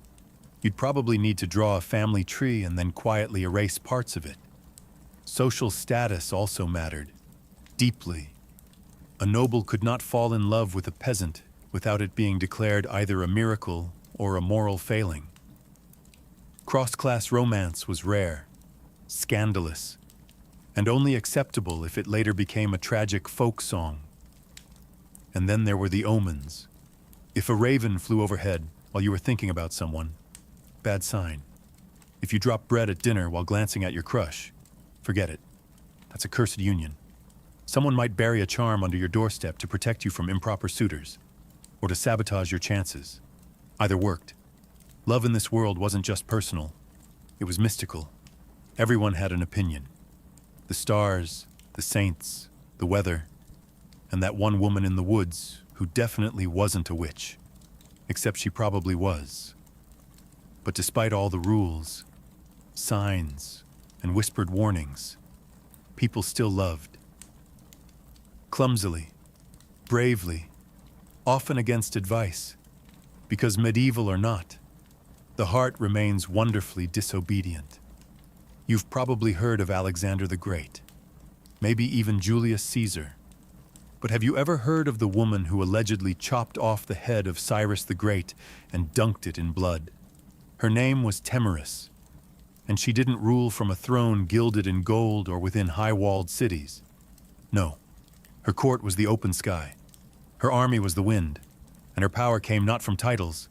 you'd probably need to draw a family tree and then quietly erase parts of it. Social status also mattered, deeply. A noble could not fall in love with a peasant without it being declared either a miracle or a moral failing. Cross-class romance was rare, scandalous, and only acceptable if it later became a tragic folk song. And then there were the omens. If a raven flew overhead while you were thinking about someone, bad sign. If you dropped bread at dinner while glancing at your crush, forget it. That's a cursed union. Someone might bury a charm under your doorstep to protect you from improper suitors, or to sabotage your chances. Either worked. Love in this world wasn't just personal. It was mystical. Everyone had an opinion. The stars, the saints, the weather, and that one woman in the woods who definitely wasn't a witch, except she probably was. But despite all the rules, signs, and whispered warnings, people still loved. Clumsily, bravely, often against advice, because medieval or not, the heart remains wonderfully disobedient. You've probably heard of Alexander the Great, maybe even Julius Caesar. But have you ever heard of the woman who allegedly chopped off the head of Cyrus the Great and dunked it in blood? Her name was Tamaris, and she didn't rule from a throne gilded in gold or within high-walled cities. No, her court was the open sky, her army was the wind, and her power came not from titles,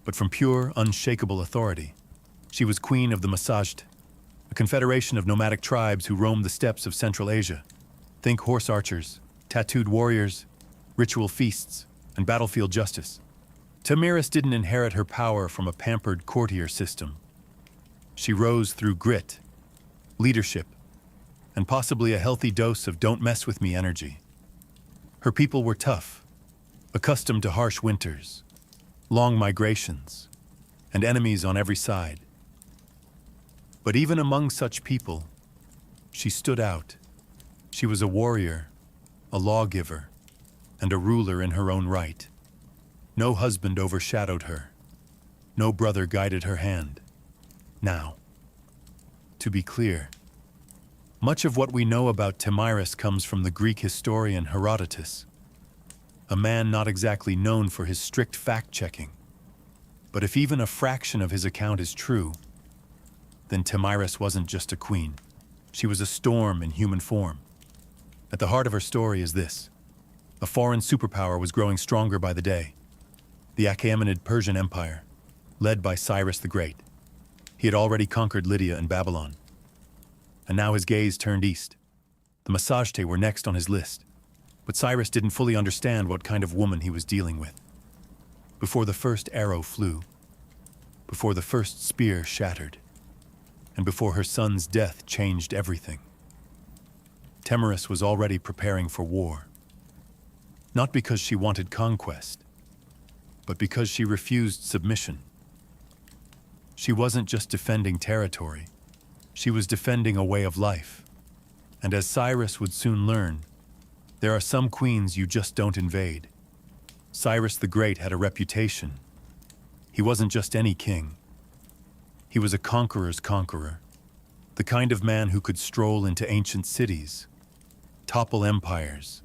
but from pure, unshakable authority. She was queen of the Masajt, a confederation of nomadic tribes who roamed the steppes of Central Asia. Think horse archers, tattooed warriors, ritual feasts, and battlefield justice. Tamiris didn't inherit her power from a pampered courtier system. She rose through grit, leadership, and possibly a healthy dose of don't mess with me energy. Her people were tough, accustomed to harsh winters, long migrations, and enemies on every side. But even among such people, she stood out. She was a warrior, a lawgiver, and a ruler in her own right. No husband overshadowed her. No brother guided her hand. Now, to be clear, much of what we know about Tamiris comes from the Greek historian Herodotus, a man not exactly known for his strict fact-checking. But if even a fraction of his account is true, then Tamiris wasn't just a queen. She was a storm in human form. At the heart of her story is this: a foreign superpower was growing stronger by the day. The Achaemenid Persian Empire, led by Cyrus the Great. He had already conquered Lydia and Babylon. And now his gaze turned east. The Masajte were next on his list. But Cyrus didn't fully understand what kind of woman he was dealing with. Before the first arrow flew, before the first spear shattered, and before her son's death changed everything, Tamiris was already preparing for war. Not because she wanted conquest, but because she refused submission. She wasn't just defending territory, she was defending a way of life. And as Cyrus would soon learn, there are some queens you just don't invade. Cyrus the Great had a reputation. He wasn't just any king. He was a conqueror's conqueror, the kind of man who could stroll into ancient cities, topple empires,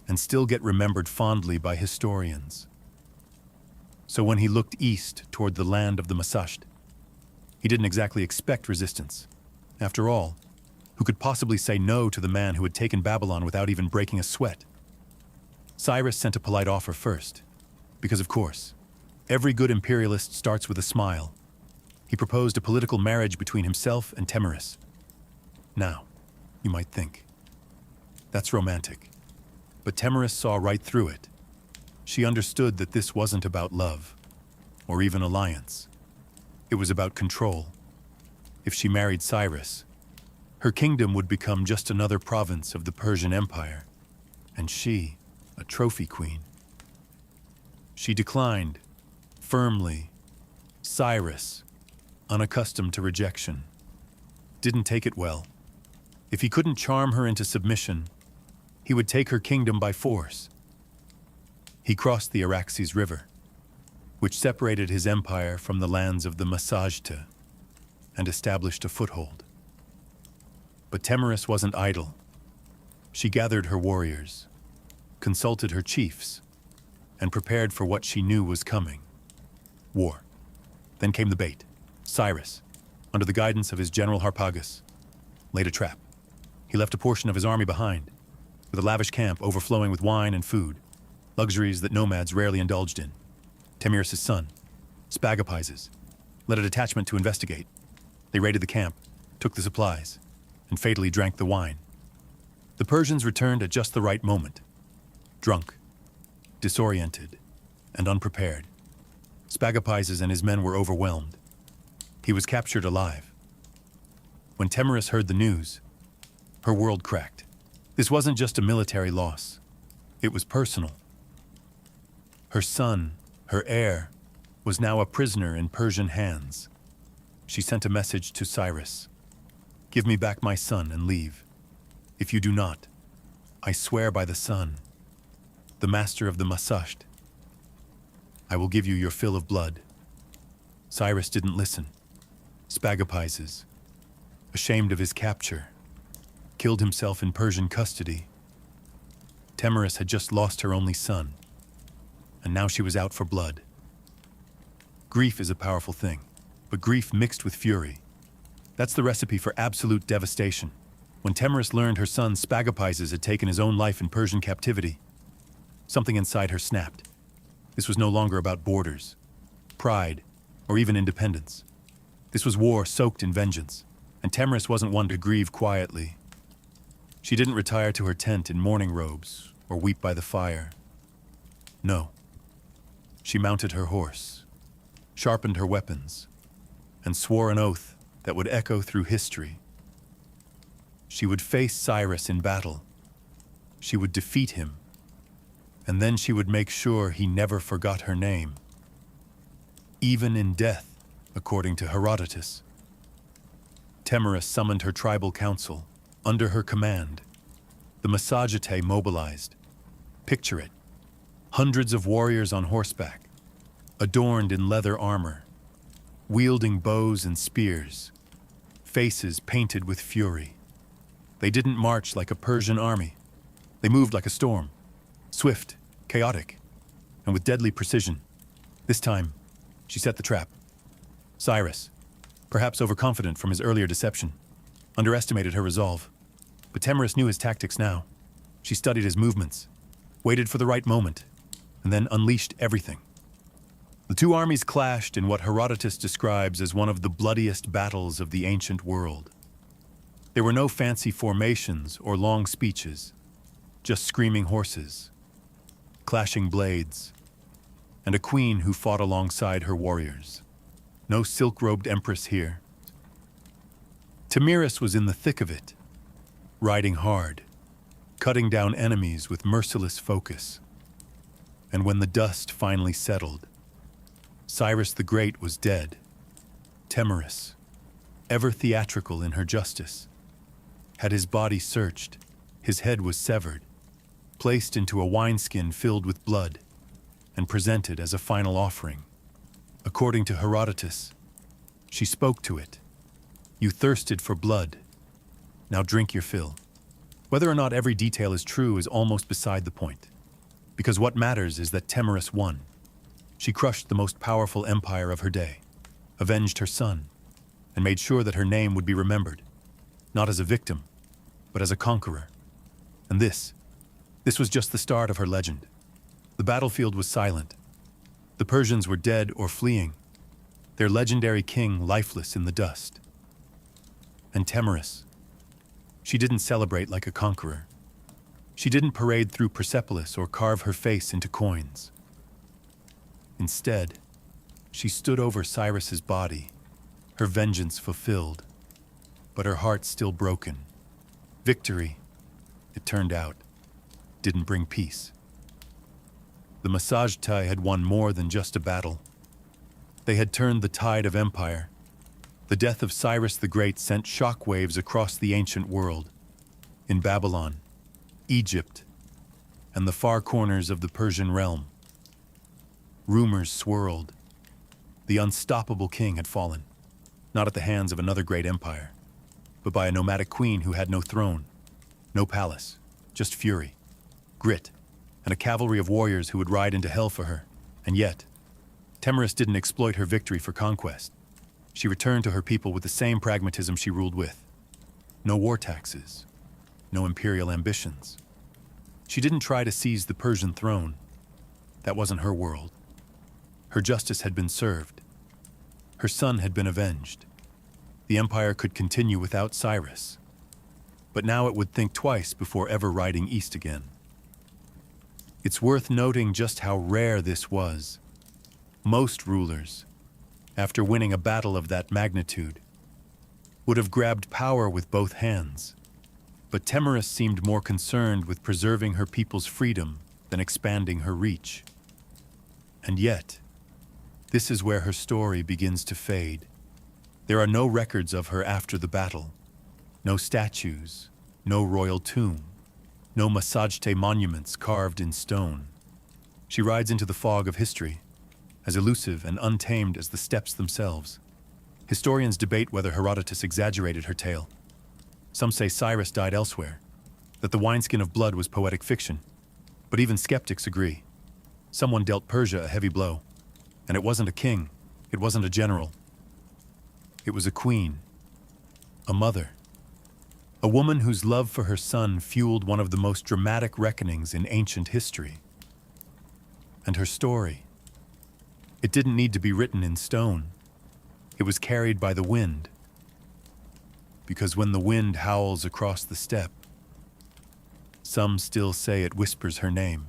and still get remembered fondly by historians. So when he looked east toward the land of the Masajt, he didn't exactly expect resistance. After all, who could possibly say no to the man who had taken Babylon without even breaking a sweat? Cyrus sent a polite offer first, because of course, every good imperialist starts with a smile. He proposed a political marriage between himself and Tamiris. Now, you might think, that's romantic. But Tamiris saw right through it. She understood that this wasn't about love, or even alliance. It was about control. If she married Cyrus, her kingdom would become just another province of the Persian Empire, and she, a trophy queen. She declined, firmly. Cyrus, unaccustomed to rejection, didn't take it well. If he couldn't charm her into submission, he would take her kingdom by force. He crossed the Araxes River, which separated his empire from the lands of the Masajta, and established a foothold. But Tamiris wasn't idle. She gathered her warriors, consulted her chiefs, and prepared for what she knew was coming: war. Then came the bait. Cyrus, under the guidance of his general Harpagus, laid a trap. He left a portion of his army behind, with a lavish camp overflowing with wine and food, luxuries that nomads rarely indulged in. Tamiris' son, Spagapizes, led a detachment to investigate. They raided the camp, took the supplies, and fatally drank the wine. The Persians returned at just the right moment, drunk, disoriented, and unprepared. Spagapizes and his men were overwhelmed. He was captured alive. When Tamiris heard the news, her world cracked. This wasn't just a military loss. It was personal. Her son, her heir, was now a prisoner in Persian hands. She sent a message to Cyrus: "Give me back my son and leave." If you do not, I swear by the sun, the master of the Masasht, I will give you your fill of blood." Cyrus didn't listen. Spagapizes, ashamed of his capture, killed himself in Persian custody. Tamaris had just lost her only son, and now she was out for blood. Grief is a powerful thing, but grief mixed with fury. That's the recipe for absolute devastation. When Tamaris learned her son Spagapizes had taken his own life in Persian captivity, something inside her snapped. This was no longer about borders, pride, or even independence. This was war soaked in vengeance, and Tamaris wasn't one to grieve quietly. She didn't retire to her tent in mourning robes or weep by the fire. No. She mounted her horse, sharpened her weapons, and swore an oath that would echo through history. She would face Cyrus in battle. She would defeat him, and then she would make sure he never forgot her name. Even in death, according to Herodotus. Tamaris summoned her tribal council. Under her command, the Massagetæ mobilized. Picture it. Hundreds of warriors on horseback, adorned in leather armor, wielding bows and spears, faces painted with fury. They didn't march like a Persian army. They moved like a storm, swift, chaotic, and with deadly precision. This time, she set the trap. Cyrus, perhaps overconfident from his earlier deception, underestimated her resolve. But Tamaris knew his tactics now. She studied his movements, waited for the right moment, and then unleashed everything. The two armies clashed in what Herodotus describes as one of the bloodiest battles of the ancient world. There were no fancy formations or long speeches, just screaming horses, clashing blades, and a queen who fought alongside her warriors. No silk-robed empress here. Tamiris was in the thick of it, riding hard, cutting down enemies with merciless focus. And when the dust finally settled, Cyrus the Great was dead. Tamaris, ever theatrical in her justice, had his body searched, his head was severed, placed into a wineskin filled with blood, and presented as a final offering. According to Herodotus, she spoke to it. "You thirsted for blood. Now drink your fill." Whether or not every detail is true is almost beside the point, because what matters is that Tamaris won. She crushed the most powerful empire of her day, avenged her son, and made sure that her name would be remembered, not as a victim, but as a conqueror. And this was just the start of her legend. The battlefield was silent. The Persians were dead or fleeing, their legendary king lifeless in the dust. And Tamaris, she didn't celebrate like a conqueror. She didn't parade through Persepolis or carve her face into coins. Instead, she stood over Cyrus's body, her vengeance fulfilled, but her heart still broken. Victory, it turned out, didn't bring peace. The Massagetæ had won more than just a battle. They had turned the tide of empire. The death of Cyrus the Great sent shockwaves across the ancient world. In Babylon, Egypt, and the far corners of the Persian realm, rumors swirled. The unstoppable king had fallen, not at the hands of another great empire, but by a nomadic queen who had no throne, no palace, just fury, grit, and a cavalry of warriors who would ride into hell for her. And yet, Tamaris didn't exploit her victory for conquest. She returned to her people with the same pragmatism she ruled with. No war taxes, no imperial ambitions. She didn't try to seize the Persian throne. That wasn't her world. Her justice had been served. Her son had been avenged. The empire could continue without Cyrus. But now it would think twice before ever riding east again. It's worth noting just how rare this was. Most rulers, after winning a battle of that magnitude, would have grabbed power with both hands. But Tamaris seemed more concerned with preserving her people's freedom than expanding her reach. And yet, this is where her story begins to fade. There are no records of her after the battle, no statues, No royal tomb. No Massagetes monuments carved in stone. She rides into the fog of history, as elusive and untamed as the steppes themselves. Historians debate whether Herodotus exaggerated her tale. Some say Cyrus died elsewhere, that the wineskin of blood was poetic fiction. But even skeptics agree. Someone dealt Persia a heavy blow. And it wasn't a king, it wasn't a general. It was a queen, a mother. A woman whose love for her son fueled one of the most dramatic reckonings in ancient history. And her story, it didn't need to be written in stone. It was carried by the wind. Because when the wind howls across the steppe, some still say it whispers her name.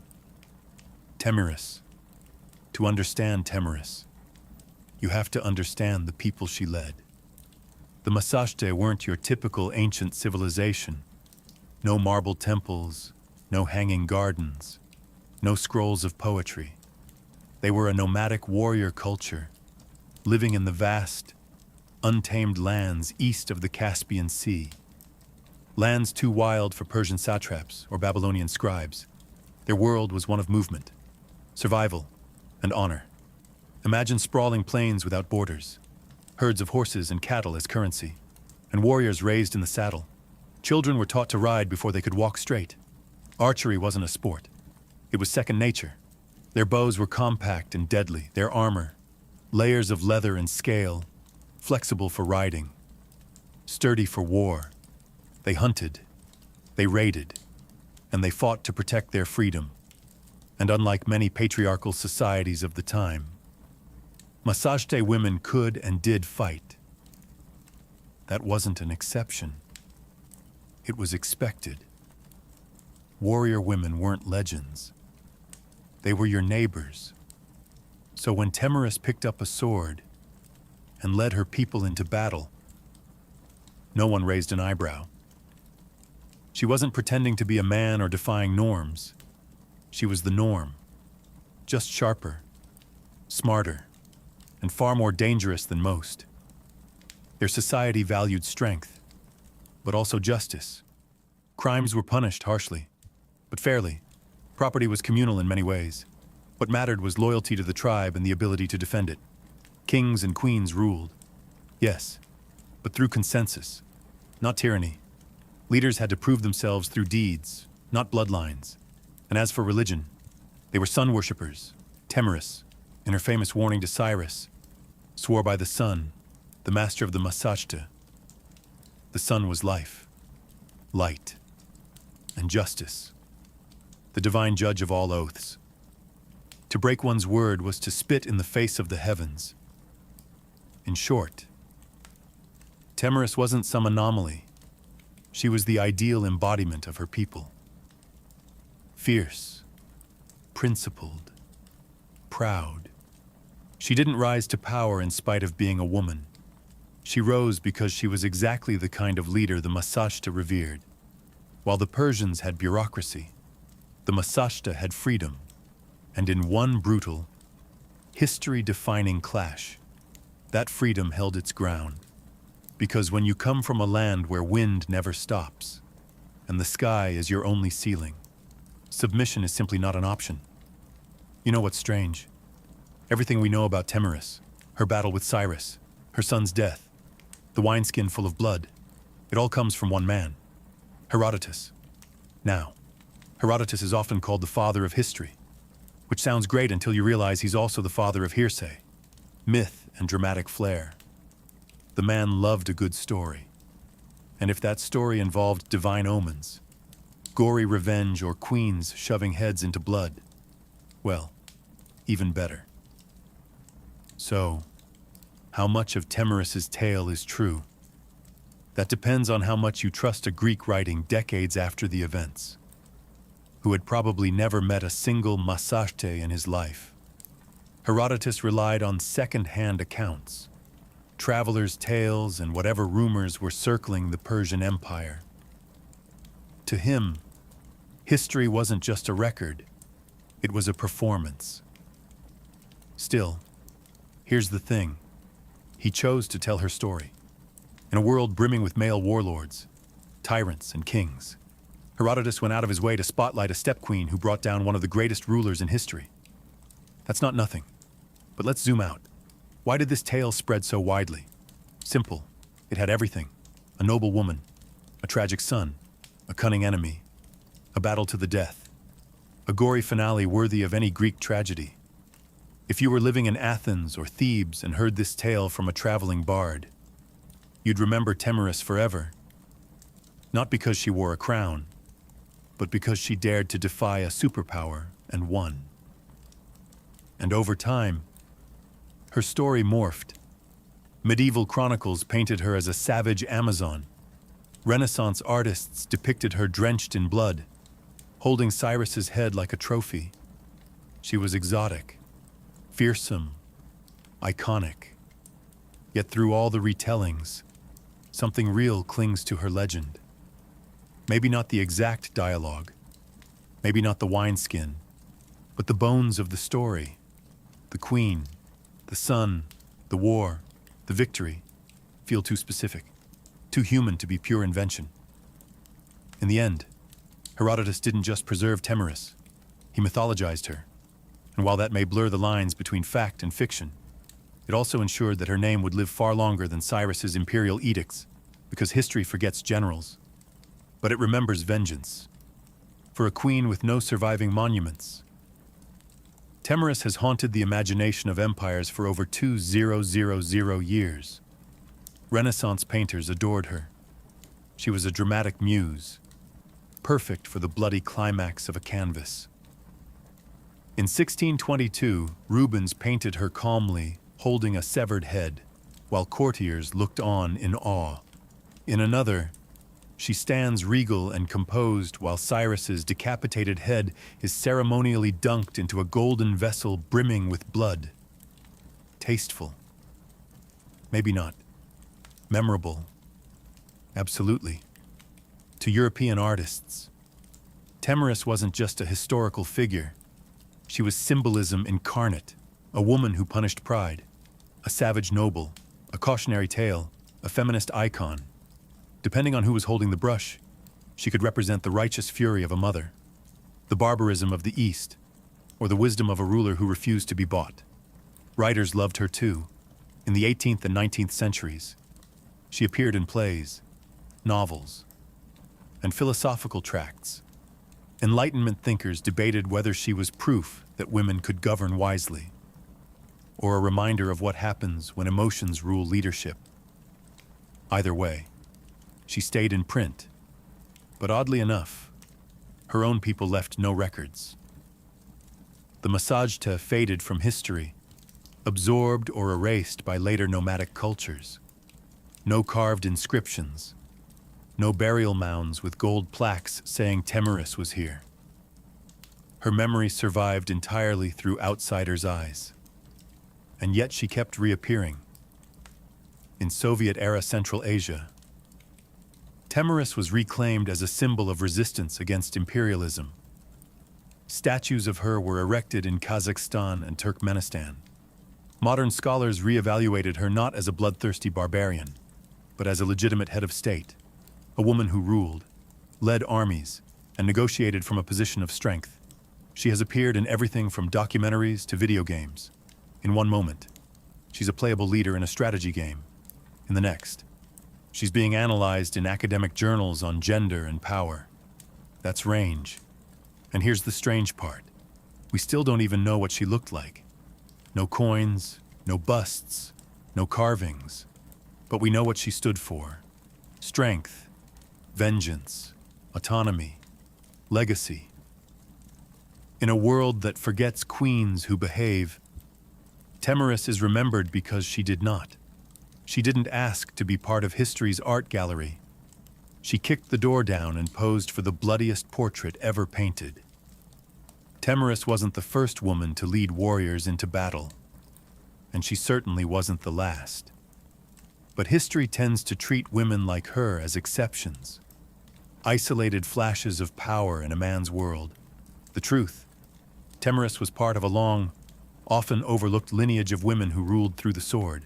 Temiris. To understand Temiris, you have to understand the people she led. The Massagetes weren't your typical ancient civilization. No marble temples, no hanging gardens, no scrolls of poetry. They were a nomadic warrior culture, living in the vast, untamed lands east of the Caspian Sea. Lands too wild for Persian satraps or Babylonian scribes. Their world was one of movement, survival, and honor. Imagine sprawling plains without borders, herds of horses and cattle as currency, and warriors raised in the saddle. Children were taught to ride before they could walk straight. Archery wasn't a sport. It was second nature. Their bows were compact and deadly, their armor, layers of leather and scale, flexible for riding, sturdy for war. They hunted, they raided, and they fought to protect their freedom. And unlike many patriarchal societies of the time, Massagetes women could and did fight. That wasn't an exception. It was expected. Warrior women weren't legends. They were your neighbors. So when Temiris picked up a sword and led her people into battle, no one raised an eyebrow. She wasn't pretending to be a man or defying norms. She was the norm, just sharper, smarter, and far more dangerous than most. Their society valued strength, but also justice. Crimes were punished harshly, but fairly. Property was communal in many ways. What mattered was loyalty to the tribe and the ability to defend it. Kings and queens ruled, yes, but through consensus, not tyranny. Leaders had to prove themselves through deeds, not bloodlines. And as for religion, they were sun worshippers. Temiris, in her famous warning to Cyrus, swore by the sun, the master of the Massagetes. The sun was life, light, and justice, the divine judge of all oaths. To break one's word was to spit in the face of the heavens. In short, Temiris wasn't some anomaly. She was the ideal embodiment of her people. Fierce, principled, proud. She didn't rise to power in spite of being a woman. She rose because she was exactly the kind of leader the Massagetes revered. While the Persians had bureaucracy, the Massagetes had freedom. And in one brutal, history-defining clash, that freedom held its ground. Because when you come from a land where wind never stops, and the sky is your only ceiling, submission is simply not an option. You know what's strange? Everything we know about Temiris, her battle with Cyrus, her son's death, the wineskin full of blood, it all comes from one man, Herodotus. Now, Herodotus is often called the father of history, which sounds great until you realize he's also the father of hearsay, myth, and dramatic flair. The man loved a good story. And if that story involved divine omens, gory revenge, or queens shoving heads into blood, well, even better. So, how much of Temiris's tale is true? That depends on how much you trust a Greek writing decades after the events, who had probably never met a single Massagetes in his life. Herodotus relied on second-hand accounts, travelers' tales, and whatever rumors were circling the Persian Empire. To him, history wasn't just a record, it was a performance. Still, here's the thing. He chose to tell her story. In a world brimming with male warlords, tyrants, and kings. Herodotus went out of his way to spotlight a steppe queen who brought down one of the greatest rulers in history. That's not nothing. But let's zoom out. Why did this tale spread so widely? Simple. It had everything. A noble woman, a tragic son, a cunning enemy, a battle to the death, a gory finale worthy of any Greek tragedy. If you were living in Athens or Thebes and heard this tale from a traveling bard, you'd remember Temaris forever. Not because she wore a crown, but because she dared to defy a superpower and won. And over time, her story morphed. Medieval chronicles painted her as a savage Amazon. Renaissance artists depicted her drenched in blood, holding Cyrus's head like a trophy. She was exotic, fearsome, iconic. Yet through all the retellings, something real clings to her legend. Maybe not the exact dialogue, maybe not the wineskin, but the bones of the story. The queen, the sun, the war, the victory feel too specific, too human to be pure invention. In the end, Herodotus didn't just preserve Temaris, he mythologized her. And while that may blur the lines between fact and fiction, it also ensured that her name would live far longer than Cyrus's imperial edicts, because history forgets generals, but it remembers vengeance. For a queen with no surviving monuments, Temaris has haunted the imagination of empires for over 2000 years. Renaissance painters adored her. She was a dramatic muse, perfect for the bloody climax of a canvas. In 1622, Rubens painted her calmly, holding a severed head, while courtiers looked on in awe. In another, she stands regal and composed while Cyrus's decapitated head is ceremonially dunked into a golden vessel brimming with blood. Tasteful. Maybe not. Memorable. Absolutely. To European artists, Temaris wasn't just a historical figure. She was symbolism incarnate, a woman who punished pride, a savage noble, a cautionary tale, a feminist icon. Depending on who was holding the brush, she could represent the righteous fury of a mother, the barbarism of the East, or the wisdom of a ruler who refused to be bought. Writers loved her too. In the 18th and 19th centuries, she appeared in plays, novels, and philosophical tracts. Enlightenment thinkers debated whether she was proof that women could govern wisely, or a reminder of what happens when emotions rule leadership. Either way, she stayed in print, but oddly enough, her own people left no records. The Masajta faded from history, absorbed or erased by later nomadic cultures. No carved inscriptions, no burial mounds with gold plaques saying Temaris was here. Her memory survived entirely through outsiders' eyes, and yet she kept reappearing. In Soviet-era Central Asia, Temaris was reclaimed as a symbol of resistance against imperialism. Statues of her were erected in Kazakhstan and Turkmenistan. Modern scholars re-evaluated her not as a bloodthirsty barbarian, but as a legitimate head of state, a woman who ruled, led armies, and negotiated from a position of strength. She has appeared in everything from documentaries to video games. In one moment, she's a playable leader in a strategy game. In the next, she's being analyzed in academic journals on gender and power. That's range. And here's the strange part. We still don't even know what she looked like. No coins, no busts, no carvings. But we know what she stood for. Strength, vengeance, autonomy, legacy. In a world that forgets queens who behave, Temaris is remembered because she did not. She didn't ask to be part of history's art gallery. She kicked the door down and posed for the bloodiest portrait ever painted. Temaris wasn't the first woman to lead warriors into battle, and she certainly wasn't the last. But history tends to treat women like her as exceptions, isolated flashes of power in a man's world. The truth, Temaris was part of a long, often overlooked lineage of women who ruled through the sword.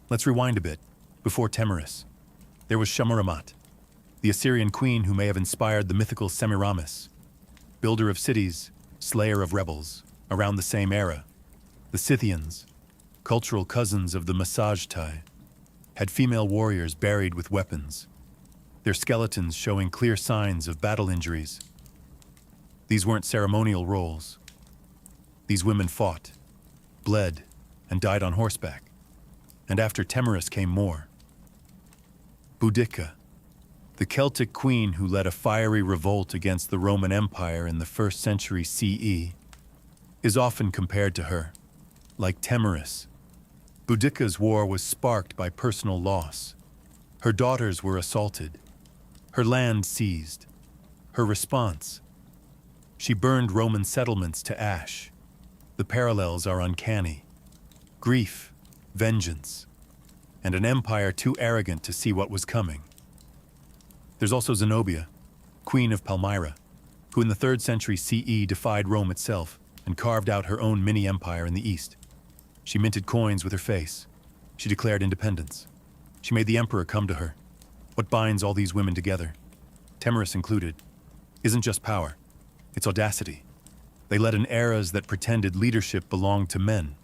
Let's rewind a bit. Before Temaris, there was Shamuramat, the Assyrian queen who may have inspired the mythical Semiramis, builder of cities, slayer of rebels, around the same era. The Scythians, cultural cousins of the Massagetae, had female warriors buried with weapons, their skeletons showing clear signs of battle injuries. These weren't ceremonial roles. These women fought, bled, and died on horseback. And after Temiris came more. Boudica, the Celtic queen who led a fiery revolt against the Roman Empire in the 1st century CE, is often compared to her. Like Temiris, Boudica's war was sparked by personal loss. Her daughters were assaulted, her land seized. Her response: she burned Roman settlements to ash. The parallels are uncanny. Grief, vengeance, and an empire too arrogant to see what was coming. There's also Zenobia, queen of Palmyra, who in the 3rd century CE defied Rome itself and carved out her own mini-empire in the east. She minted coins with her face. She declared independence. She made the emperor come to her. What binds all these women together, Temiris included, isn't just power, it's audacity. They led in eras that pretended leadership belonged to men.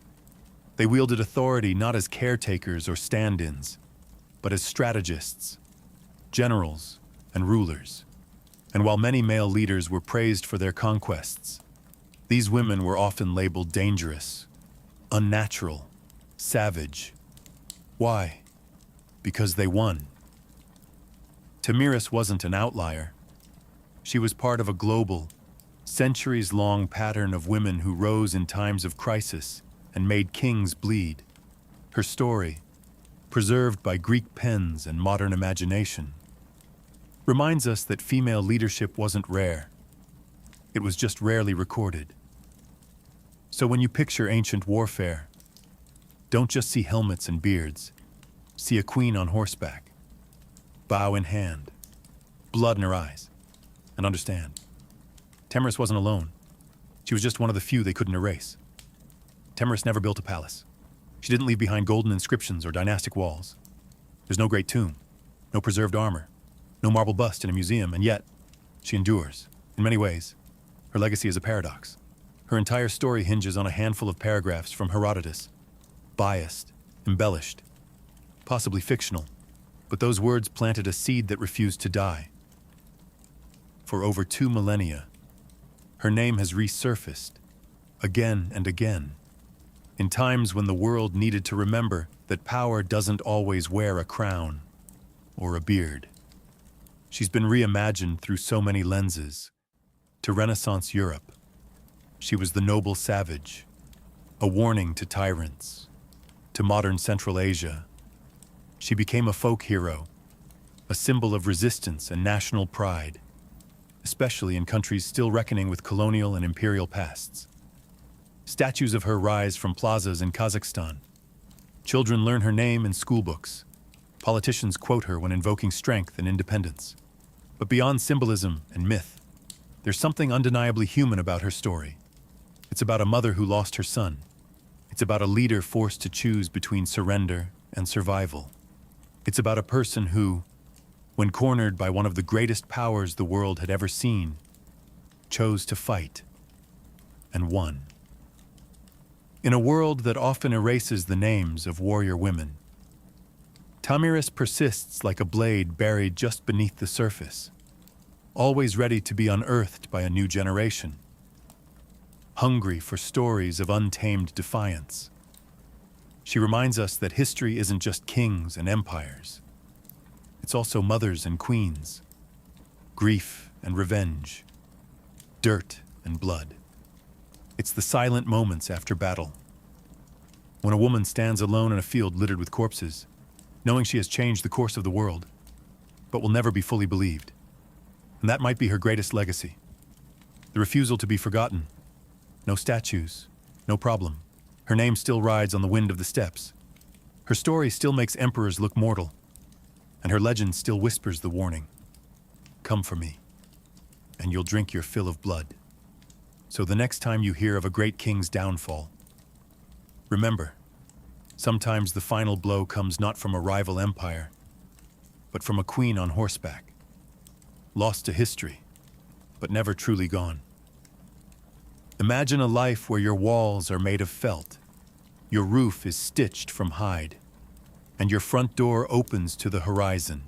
They wielded authority not as caretakers or stand-ins, but as strategists, generals, and rulers. And while many male leaders were praised for their conquests, these women were often labeled dangerous, unnatural, savage. Why? Because they won. Temiris wasn't an outlier. She was part of a global, centuries-long pattern of women who rose in times of crisis and made kings bleed. Her story, preserved by Greek pens and modern imagination, reminds us that female leadership wasn't rare. It was just rarely recorded. So when you picture ancient warfare, don't just see helmets and beards. See a queen on horseback, bow in hand, blood in her eyes, and understand. Temiris wasn't alone. She was just one of the few they couldn't erase. Temiris never built a palace. She didn't leave behind golden inscriptions or dynastic walls. There's no great tomb, no preserved armor, no marble bust in a museum, and yet, she endures. In many ways, her legacy is a paradox. Her entire story hinges on a handful of paragraphs from Herodotus. Biased, embellished, possibly fictional, but those words planted a seed that refused to die. For over 2 millennia, her name has resurfaced, again and again, in times when the world needed to remember that power doesn't always wear a crown or a beard. She's been reimagined through so many lenses. To Renaissance Europe, she was the noble savage, a warning to tyrants. To modern Central Asia, she became a folk hero, a symbol of resistance and national pride, especially in countries still reckoning with colonial and imperial pasts. Statues of her rise from plazas in Kazakhstan. Children learn her name in schoolbooks. Politicians quote her when invoking strength and independence. But beyond symbolism and myth, there's something undeniably human about her story. It's about a mother who lost her son. It's about a leader forced to choose between surrender and survival. It's about a person who, when cornered by one of the greatest powers the world had ever seen, chose to fight and won. In a world that often erases the names of warrior women, Tamiris persists like a blade buried just beneath the surface, always ready to be unearthed by a new generation, hungry for stories of untamed defiance. She reminds us that history isn't just kings and empires. It's also mothers and queens, grief and revenge, dirt and blood. It's the silent moments after battle. When a woman stands alone in a field littered with corpses, knowing she has changed the course of the world, but will never be fully believed. And that might be her greatest legacy. The refusal to be forgotten. No statues, no problem. Her name still rides on the wind of the steppes. Her story still makes emperors look mortal. And her legend still whispers the warning. Come for me, and you'll drink your fill of blood. So the next time you hear of a great king's downfall, remember, sometimes the final blow comes not from a rival empire, but from a queen on horseback. lost to history, but never truly gone. Imagine a life where your walls are made of felt, your roof is stitched from hide, and your front door opens to the horizon.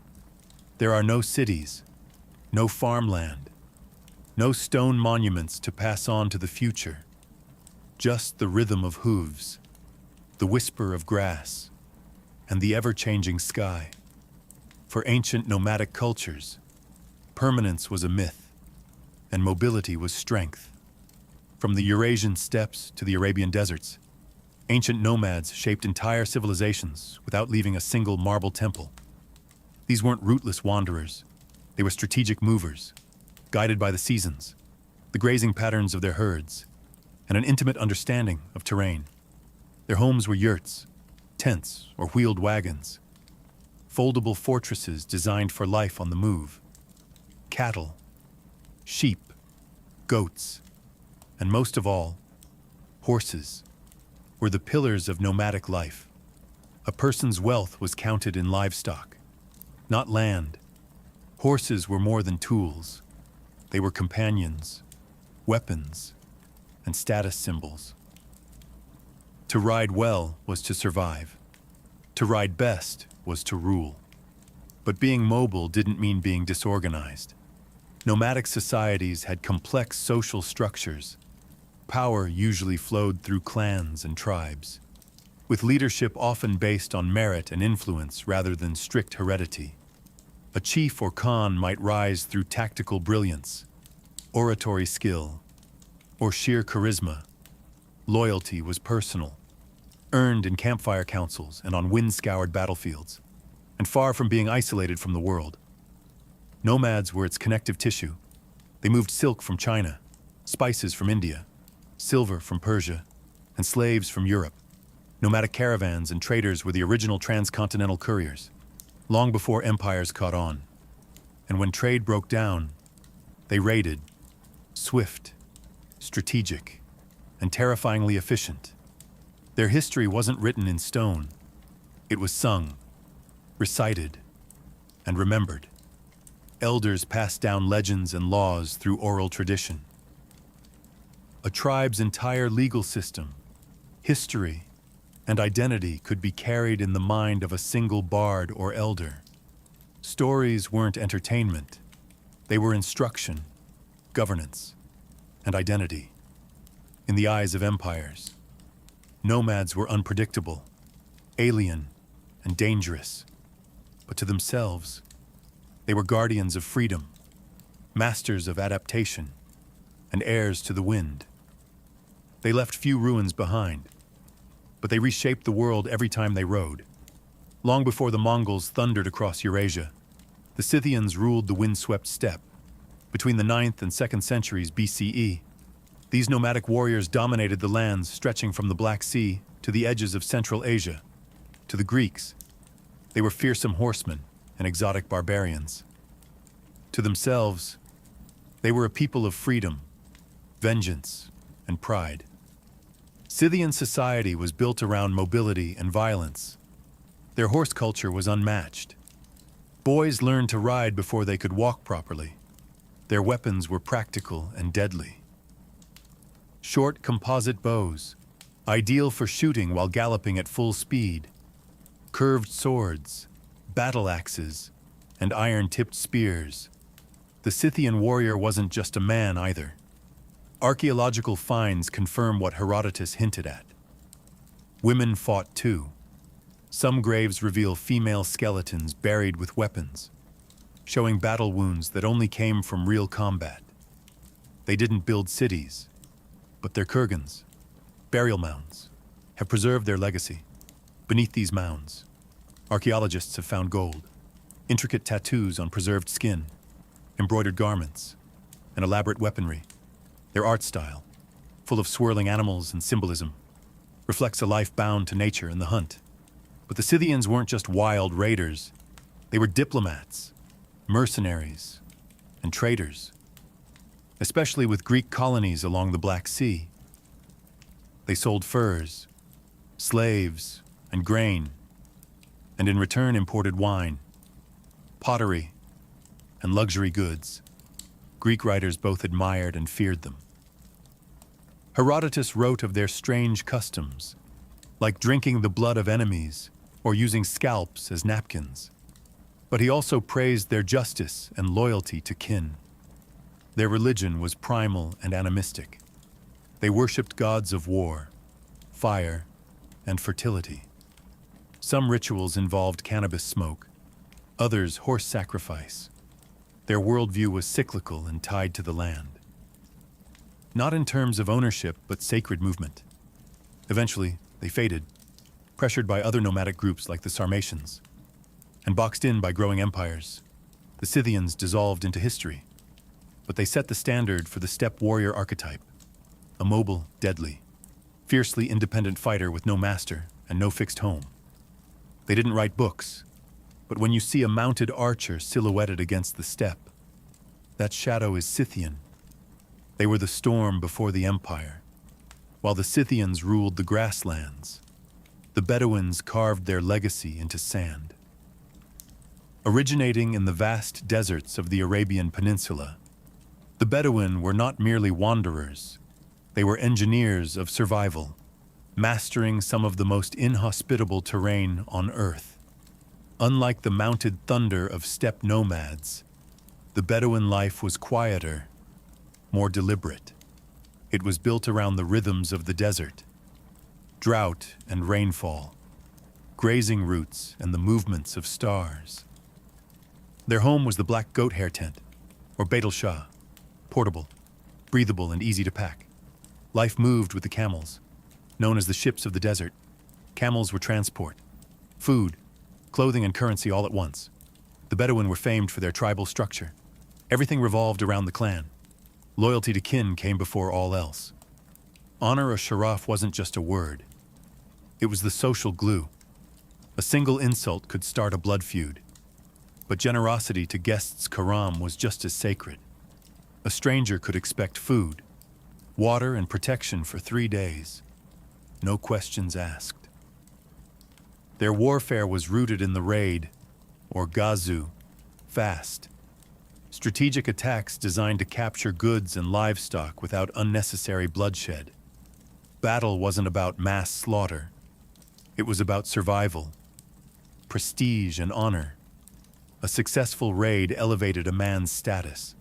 There are no cities, no farmland, no stone monuments to pass on to the future, just the rhythm of hooves, the whisper of grass, and the ever-changing sky. For ancient nomadic cultures, permanence was a myth, and mobility was strength. From the Eurasian steppes to the Arabian deserts, ancient nomads shaped entire civilizations without leaving a single marble temple. These weren't rootless wanderers. They were strategic movers, guided by the seasons, the grazing patterns of their herds, and an intimate understanding of terrain. Their homes were yurts, tents, or wheeled wagons, foldable fortresses designed for life on the move. Cattle, sheep, goats, and most of all, horses, were the pillars of nomadic life. A person's wealth was counted in livestock, not land. Horses were more than tools. They were companions, weapons, and status symbols. To ride well was to survive. To ride best was to rule. But being mobile didn't mean being disorganized. Nomadic societies had complex social structures. Power usually flowed through clans and tribes, with leadership often based on merit and influence rather than strict heredity. A chief or khan might rise through tactical brilliance, oratory skill, or sheer charisma. Loyalty was personal, earned in campfire councils and on wind-scoured battlefields, and far from being isolated from the world. Nomads were its connective tissue. They moved silk from China, spices from India, silver from Persia, and slaves from Europe. Nomadic caravans and traders were the original transcontinental couriers, long before empires caught on. And when trade broke down, they raided, swift, strategic, and terrifyingly efficient. Their history wasn't written in stone. It was sung, recited, and remembered. Elders passed down legends and laws through oral tradition. A tribe's entire legal system, history, and identity could be carried in the mind of a single bard or elder. Stories weren't entertainment. They were instruction, governance, and identity. In the eyes of empires, nomads were unpredictable, alien, and dangerous. But to themselves, they were guardians of freedom, masters of adaptation, and heirs to the wind. They left few ruins behind, but they reshaped the world every time they rode. Long before the Mongols thundered across Eurasia, the Scythians ruled the windswept steppe. Between the 9th and 2nd centuries BCE, these nomadic warriors dominated the lands stretching from the Black Sea to the edges of Central Asia. To the Greeks, they were fearsome horsemen and exotic barbarians. To themselves, they were a people of freedom, vengeance, and pride. Scythian society was built around mobility and violence. Their horse culture was unmatched. Boys learned to ride before they could walk properly. Their weapons were practical and deadly. Short composite bows, ideal for shooting while galloping at full speed. Curved swords, battle axes, and iron-tipped spears. The Scythian warrior wasn't just a man either. Archaeological finds confirm what Herodotus hinted at. Women fought too. Some graves reveal female skeletons buried with weapons, showing battle wounds that only came from real combat. They didn't build cities, but their kurgans, burial mounds, have preserved their legacy. Beneath these mounds, archaeologists have found gold, intricate tattoos on preserved skin, embroidered garments, and elaborate weaponry. Their art style, full of swirling animals and symbolism, reflects a life bound to nature and the hunt. But the Scythians weren't just wild raiders. They were diplomats, mercenaries, and traders, especially with Greek colonies along the Black Sea. They sold furs, slaves, and grain, and in return imported wine, pottery, and luxury goods. Greek writers both admired and feared them. Herodotus wrote of their strange customs, like drinking the blood of enemies or using scalps as napkins. But he also praised their justice and loyalty to kin. Their religion was primal and animistic. They worshipped gods of war, fire, and fertility. Some rituals involved cannabis smoke, others horse sacrifice. Their worldview was cyclical and tied to the land. Not in terms of ownership, but sacred movement. Eventually, they faded, pressured by other nomadic groups like the Sarmatians, and boxed in by growing empires. The Scythians dissolved into history, but they set the standard for the steppe warrior archetype, a mobile, deadly, fiercely independent fighter with no master and no fixed home. They didn't write books, but when you see a mounted archer silhouetted against the steppe, that shadow is Scythian. They were the storm before the empire. While the Scythians ruled the grasslands, the Bedouins carved their legacy into sand. Originating in the vast deserts of the Arabian Peninsula, the Bedouin were not merely wanderers, they were engineers of survival, mastering some of the most inhospitable terrain on Earth. Unlike the mounted thunder of steppe nomads, the Bedouin life was quieter, more deliberate. It was built around the rhythms of the desert, drought and rainfall, grazing routes and the movements of stars. Their home was the black goat hair tent, or Beit el-Shah, portable, breathable, and easy to pack. Life moved with the camels, known as the ships of the desert. Camels were transport, food, clothing, and currency all at once. The Bedouin were famed for their tribal structure. Everything revolved around the clan. Loyalty to kin came before all else. Honor or sharaf wasn't just a word. It was the social glue. A single insult could start a blood feud. But generosity to guests' karam was just as sacred. A stranger could expect food, water, and protection for 3 days. No questions asked. Their warfare was rooted in the raid, or gazu, fast. Strategic attacks designed to capture goods and livestock without unnecessary bloodshed. Battle wasn't about mass slaughter. It was about survival, prestige, and honor. A successful raid elevated a man's status.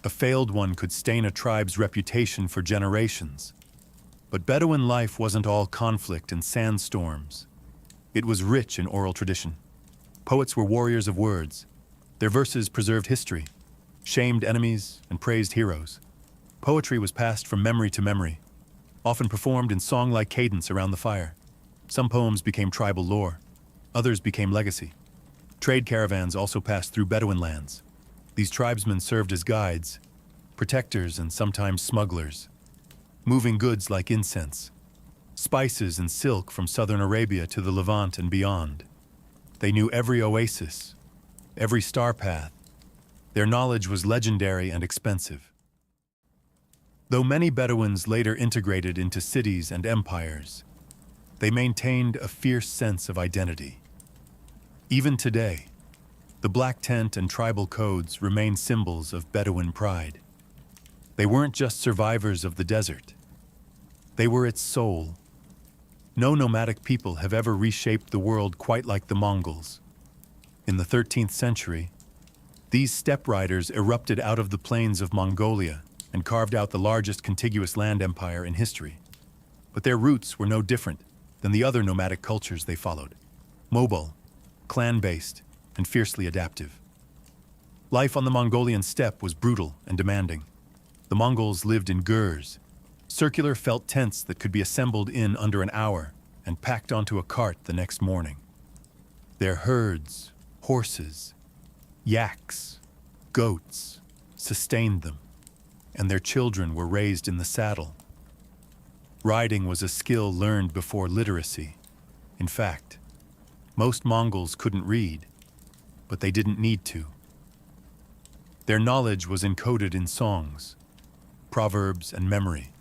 A failed one could stain a tribe's reputation for generations. But Bedouin life wasn't all conflict and sandstorms. It was rich in oral tradition. Poets were warriors of words. Their verses preserved history, shamed enemies, and praised heroes. Poetry was passed from memory to memory, often performed in song-like cadence around the fire. Some poems became tribal lore. Others became legacy. Trade caravans also passed through Bedouin lands. These tribesmen served as guides, protectors, and sometimes smugglers, moving goods like incense, spices, and silk from southern Arabia to the Levant and beyond. They knew every oasis, every star path. Their knowledge was legendary and expensive. Though many Bedouins later integrated into cities and empires, they maintained a fierce sense of identity. Even today, the black tent and tribal codes remain symbols of Bedouin pride. They weren't just survivors of the desert. They were its soul. No nomadic people have ever reshaped the world quite like the Mongols. In the 13th century, these steppe riders erupted out of the plains of Mongolia and carved out the largest contiguous land empire in history. But their roots were no different than the other nomadic cultures they followed. Mobile, clan-based, and fiercely adaptive. Life on the Mongolian steppe was brutal and demanding. The Mongols lived in gurs, circular felt tents that could be assembled in under an hour and packed onto a cart the next morning. Their herds, horses, yaks, goats, sustained them, and their children were raised in the saddle. Riding was a skill learned before literacy. In fact, most Mongols couldn't read, but they didn't need to. Their knowledge was encoded in songs, proverbs, and memory.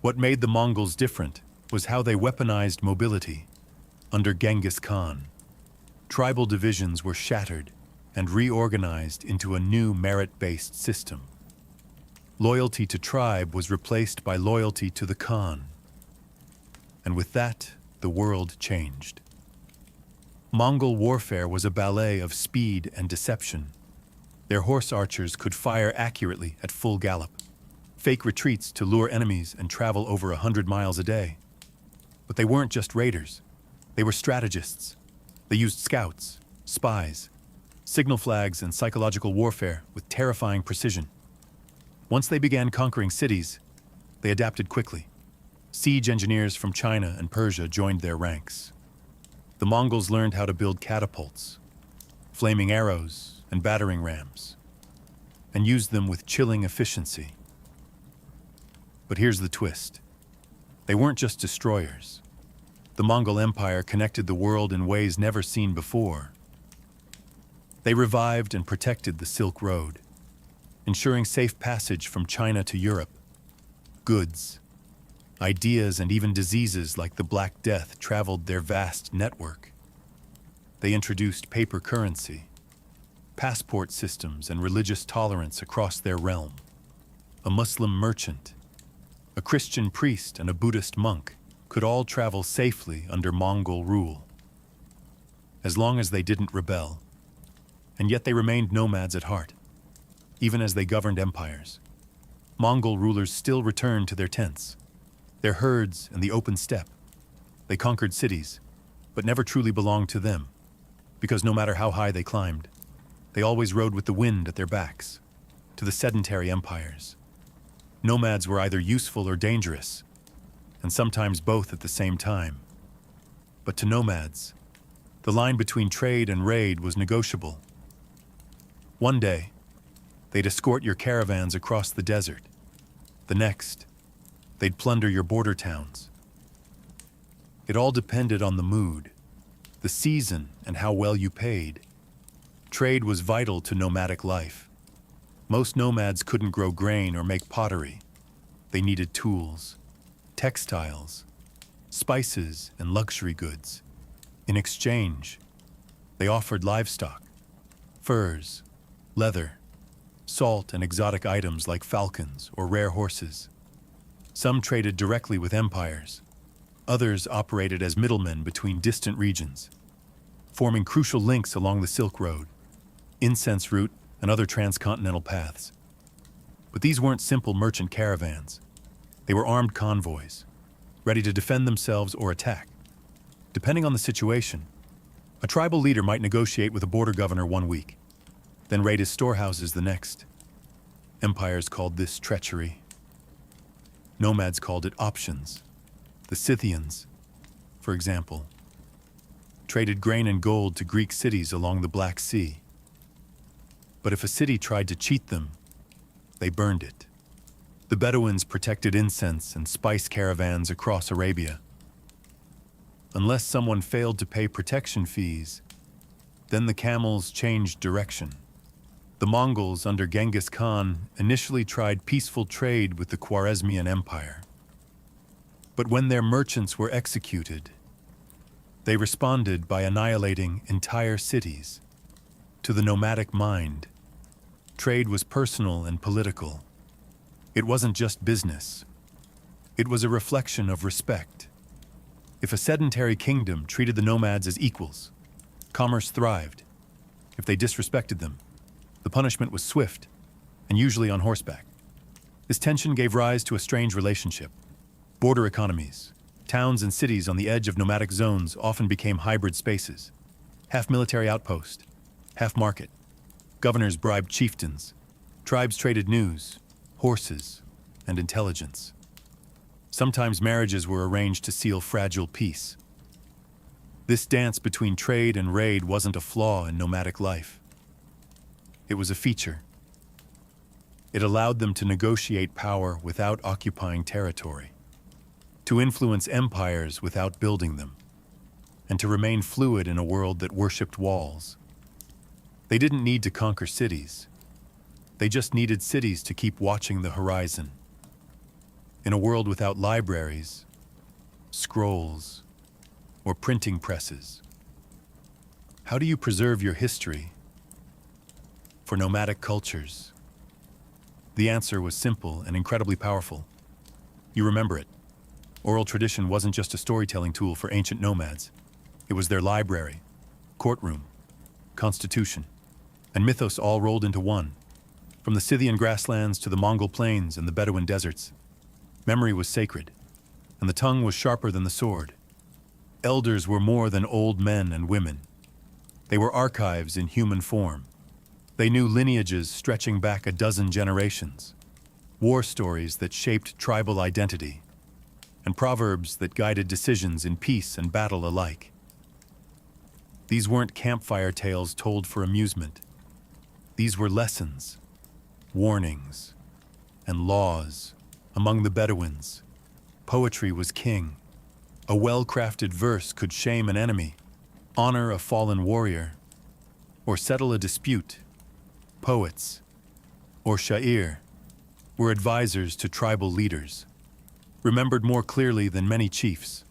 What made the Mongols different was how they weaponized mobility. Under Genghis Khan, tribal divisions were shattered and reorganized into a new merit-based system. Loyalty to tribe was replaced by loyalty to the Khan. And with that, the world changed. Mongol warfare was a ballet of speed and deception. Their horse archers could fire accurately at full gallop, fake retreats to lure enemies and travel over 100 miles a day. But they weren't just raiders. They were strategists. They used scouts, spies, signal flags, and psychological warfare with terrifying precision. Once they began conquering cities, they adapted quickly. Siege engineers from China and Persia joined their ranks. The Mongols learned how to build catapults, flaming arrows, and battering rams, and used them with chilling efficiency. But here's the twist. They weren't just destroyers. The Mongol Empire connected the world in ways never seen before. They revived and protected the Silk Road, ensuring safe passage from China to Europe. Goods, ideas, and even diseases like the Black Death traveled their vast network. They introduced paper currency, passport systems, and religious tolerance across their realm. A Muslim merchant, a Christian priest, and a Buddhist monk could all travel safely under Mongol rule, as long as they didn't rebel. And yet they remained nomads at heart. Even as they governed empires, Mongol rulers still returned to their tents, their herds, and the open steppe. They conquered cities, but never truly belonged to them, because no matter how high they climbed, they always rode with the wind at their backs, to the sedentary empires. Nomads were either useful or dangerous, and sometimes both at the same time. But to nomads, the line between trade and raid was negotiable. One day, they'd escort your caravans across the desert. The next, they'd plunder your border towns. It all depended on the mood, the season, and how well you paid. Trade was vital to nomadic life. Most nomads couldn't grow grain or make pottery. They needed tools, textiles, spices, and luxury goods. In exchange, they offered livestock, furs, leather, salt, and exotic items like falcons or rare horses. Some traded directly with empires. Others operated as middlemen between distant regions, forming crucial links along the Silk Road, incense route, and other transcontinental paths. But these weren't simple merchant caravans. They were armed convoys, ready to defend themselves or attack. Depending on the situation, a tribal leader might negotiate with a border governor one week, then raid his storehouses the next. Empires called this treachery. Nomads called it options. The Scythians, for example, traded grain and gold to Greek cities along the Black Sea. But if a city tried to cheat them, they burned it. The Bedouins protected incense and spice caravans across Arabia. Unless someone failed to pay protection fees, then the camels changed direction. The Mongols under Genghis Khan initially tried peaceful trade with the Khwarezmian Empire. But when their merchants were executed, they responded by annihilating entire cities. To the nomadic mind, trade was personal and political. It wasn't just business. It was a reflection of respect. If a sedentary kingdom treated the nomads as equals, commerce thrived. If they disrespected them, the punishment was swift, and usually on horseback. This tension gave rise to a strange relationship. Border economies, towns and cities on the edge of nomadic zones often became hybrid spaces. Half military outpost, half market. Governors bribed chieftains. Tribes traded news, horses, and intelligence. Sometimes marriages were arranged to seal fragile peace. This dance between trade and raid wasn't a flaw in nomadic life. It was a feature. It allowed them to negotiate power without occupying territory, to influence empires without building them, and to remain fluid in a world that worshipped walls. They didn't need to conquer cities. They just needed cities to keep watching the horizon. In a world without libraries, scrolls, or printing presses, how do you preserve your history? For nomadic cultures, The answer was simple and incredibly powerful. You remember it. Oral tradition wasn't just a storytelling tool for ancient nomads. It was their library, courtroom, constitution, and mythos all rolled into one. From the Scythian grasslands to the Mongol plains and the Bedouin deserts, memory was sacred, and the tongue was sharper than the sword. Elders were more than old men and women. They were archives in human form. They knew lineages stretching back a dozen generations, war stories that shaped tribal identity, and proverbs that guided decisions in peace and battle alike. These weren't campfire tales told for amusement. These were lessons, warnings, and laws. Among the Bedouins, poetry was king. A well-crafted verse could shame an enemy, honor a fallen warrior, or settle a dispute. Poets, or sha'ir, were advisors to tribal leaders, remembered more clearly than many chiefs.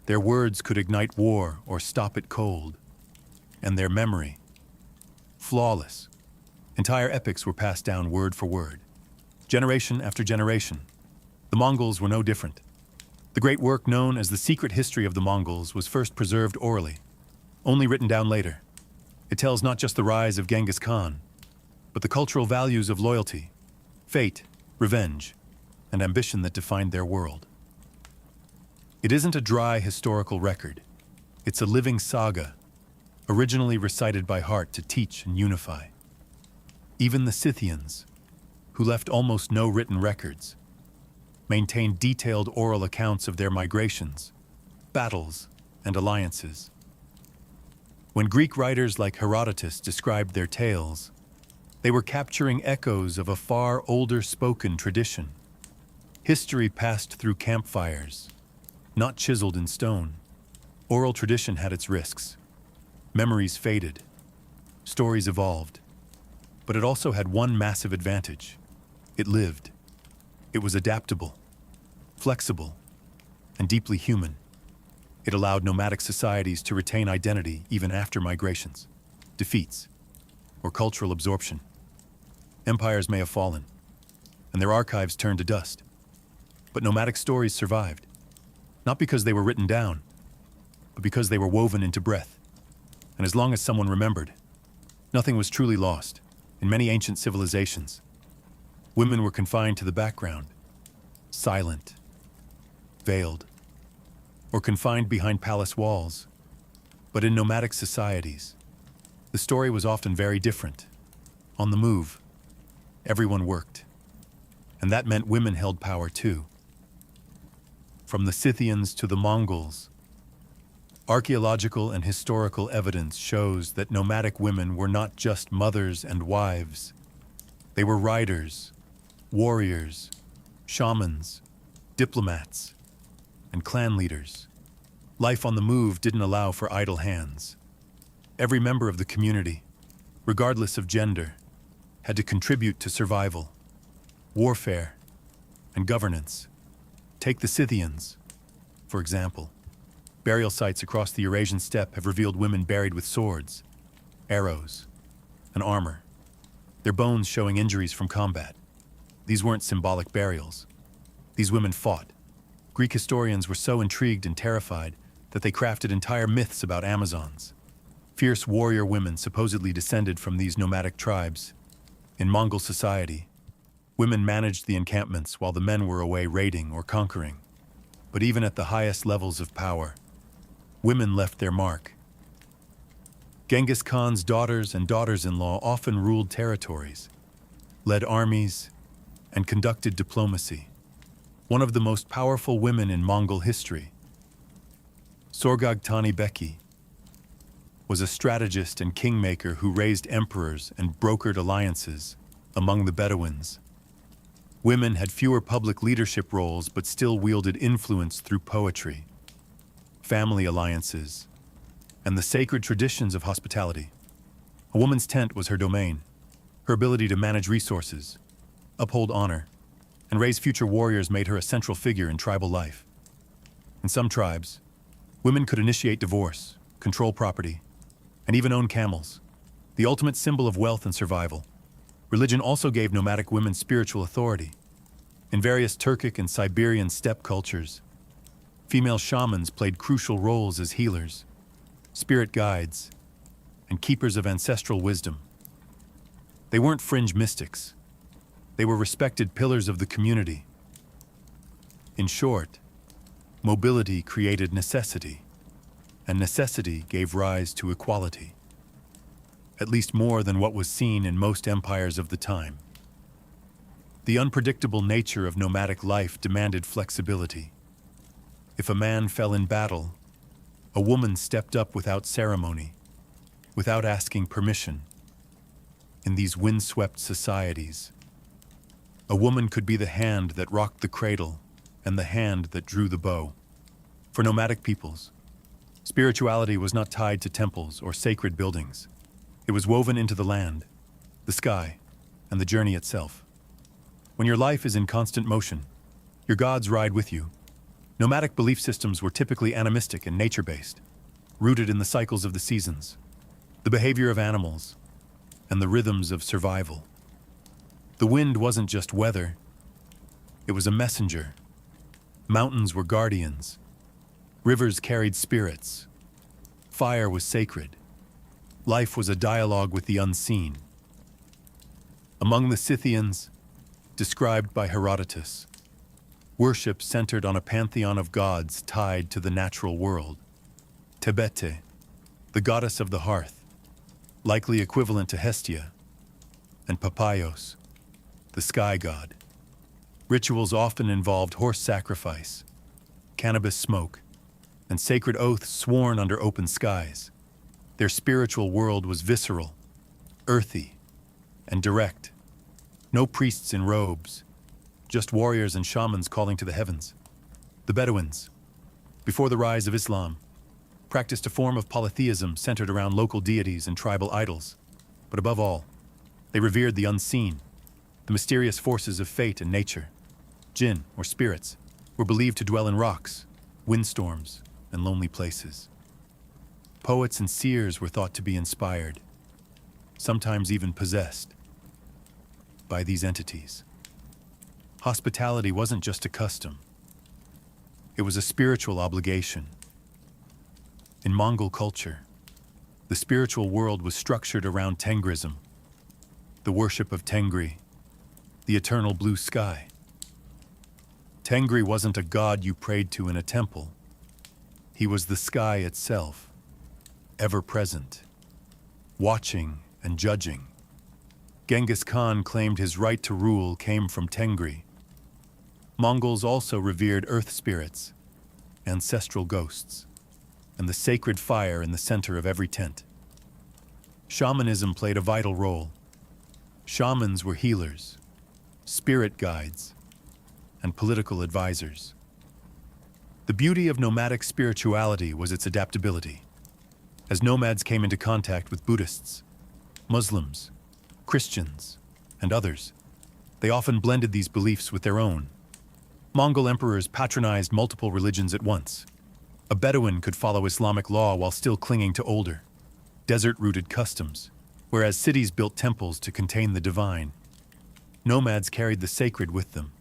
Their words could ignite war or stop it cold, and their memory, flawless. Entire epics were passed down word for word, generation after generation. The Mongols were no different. The great work known as the Secret History of the Mongols was first preserved orally, only written down later. It tells not just the rise of Genghis Khan, but the cultural values of loyalty, fate, revenge, and ambition that defined their world. It isn't a dry historical record. It's a living saga, originally recited by heart to teach and unify. Even the Scythians, who left almost no written records, maintained detailed oral accounts of their migrations, battles, and alliances. When Greek writers like Herodotus described their tales, they were capturing echoes of a far older spoken tradition. History passed through campfires, not chiseled in stone. Oral tradition had its risks. Memories faded. Stories evolved. But it also had one massive advantage. It lived. It was adaptable, flexible, and deeply human. It allowed nomadic societies to retain identity even after migrations, defeats, or cultural absorption. Empires may have fallen, and their archives turned to dust. But nomadic stories survived, not because they were written down, but because they were woven into breath. And as long as someone remembered, nothing was truly lost. In many ancient civilizations, women were confined to the background, silent, veiled, or confined behind palace walls. But in nomadic societies, the story was often very different. On the move, everyone worked, and that meant women held power too. From the Scythians to the Mongols, archaeological and historical evidence shows that nomadic women were not just mothers and wives. They were riders, warriors, shamans, diplomats, and clan leaders. Life on the move didn't allow for idle hands. Every member of the community, regardless of gender, had to contribute to survival, warfare, and governance. Take the Scythians, for example. Burial sites across the Eurasian steppe have revealed women buried with swords, arrows, and armor, their bones showing injuries from combat. These weren't symbolic burials. These women fought. Greek historians were so intrigued and terrified that they crafted entire myths about Amazons, fierce warrior women supposedly descended from these nomadic tribes. In Mongol society, women managed the encampments while the men were away raiding or conquering. But even at the highest levels of power, women left their mark. Genghis Khan's daughters and daughters-in-law often ruled territories, led armies, and conducted diplomacy. One of the most powerful women in Mongol history, Sorgag Tani Beki, was a strategist and kingmaker who raised emperors and brokered alliances among the Bedouins. Women had fewer public leadership roles but still wielded influence through poetry, family alliances, and the sacred traditions of hospitality. A woman's tent was her domain. Her ability to manage resources, uphold honor, and raise future warriors made her a central figure in tribal life. In some tribes, women could initiate divorce, control property, and even own camels, the ultimate symbol of wealth and survival. Religion also gave nomadic women spiritual authority. In various Turkic and Siberian steppe cultures, female shamans played crucial roles as healers, spirit guides, and keepers of ancestral wisdom. They weren't fringe mystics. They were respected pillars of the community. In short, mobility created necessity, and necessity gave rise to equality, at least more than what was seen in most empires of the time. The unpredictable nature of nomadic life demanded flexibility. If a man fell in battle, a woman stepped up without ceremony, without asking permission. In these windswept societies, a woman could be the hand that rocked the cradle and the hand that drew the bow. For nomadic peoples, spirituality was not tied to temples or sacred buildings. It was woven into the land, the sky, and the journey itself. When your life is in constant motion, your gods ride with you. Nomadic belief systems were typically animistic and nature-based, rooted in the cycles of the seasons, the behavior of animals, and the rhythms of survival. The wind wasn't just weather, it was a messenger. Mountains were guardians. Rivers carried spirits. Fire was sacred. Life was a dialogue with the unseen. Among the Scythians, described by Herodotus, worship centered on a pantheon of gods tied to the natural world. Tebete, the goddess of the hearth, likely equivalent to Hestia, and Papaios, the sky god. Rituals often involved horse sacrifice, cannabis smoke, and sacred oaths sworn under open skies. Their spiritual world was visceral, earthy, and direct. No priests in robes, just warriors and shamans calling to the heavens. The Bedouins, before the rise of Islam, practiced a form of polytheism centered around local deities and tribal idols. But above all, they revered the unseen, the mysterious forces of fate and nature. Jinn, or spirits, were believed to dwell in rocks, windstorms, and lonely places. Poets and seers were thought to be inspired, sometimes even possessed, by these entities. Hospitality wasn't just a custom. It was a spiritual obligation. In Mongol culture, the spiritual world was structured around Tengrism, the worship of Tengri, the eternal blue sky. Tengri wasn't a god you prayed to in a temple. He was the sky itself, ever present, watching and judging. Genghis Khan claimed his right to rule came from Tengri. Mongols also revered earth spirits, ancestral ghosts, and the sacred fire in the center of every tent. Shamanism played a vital role. Shamans were healers, spirit guides, and political advisors. The beauty of nomadic spirituality was its adaptability. As nomads came into contact with Buddhists, Muslims, Christians, and others, they often blended these beliefs with their own. Mongol emperors patronized multiple religions at once. A Bedouin could follow Islamic law while still clinging to older, desert-rooted customs, whereas cities built temples to contain the divine. Nomads carried the sacred with them.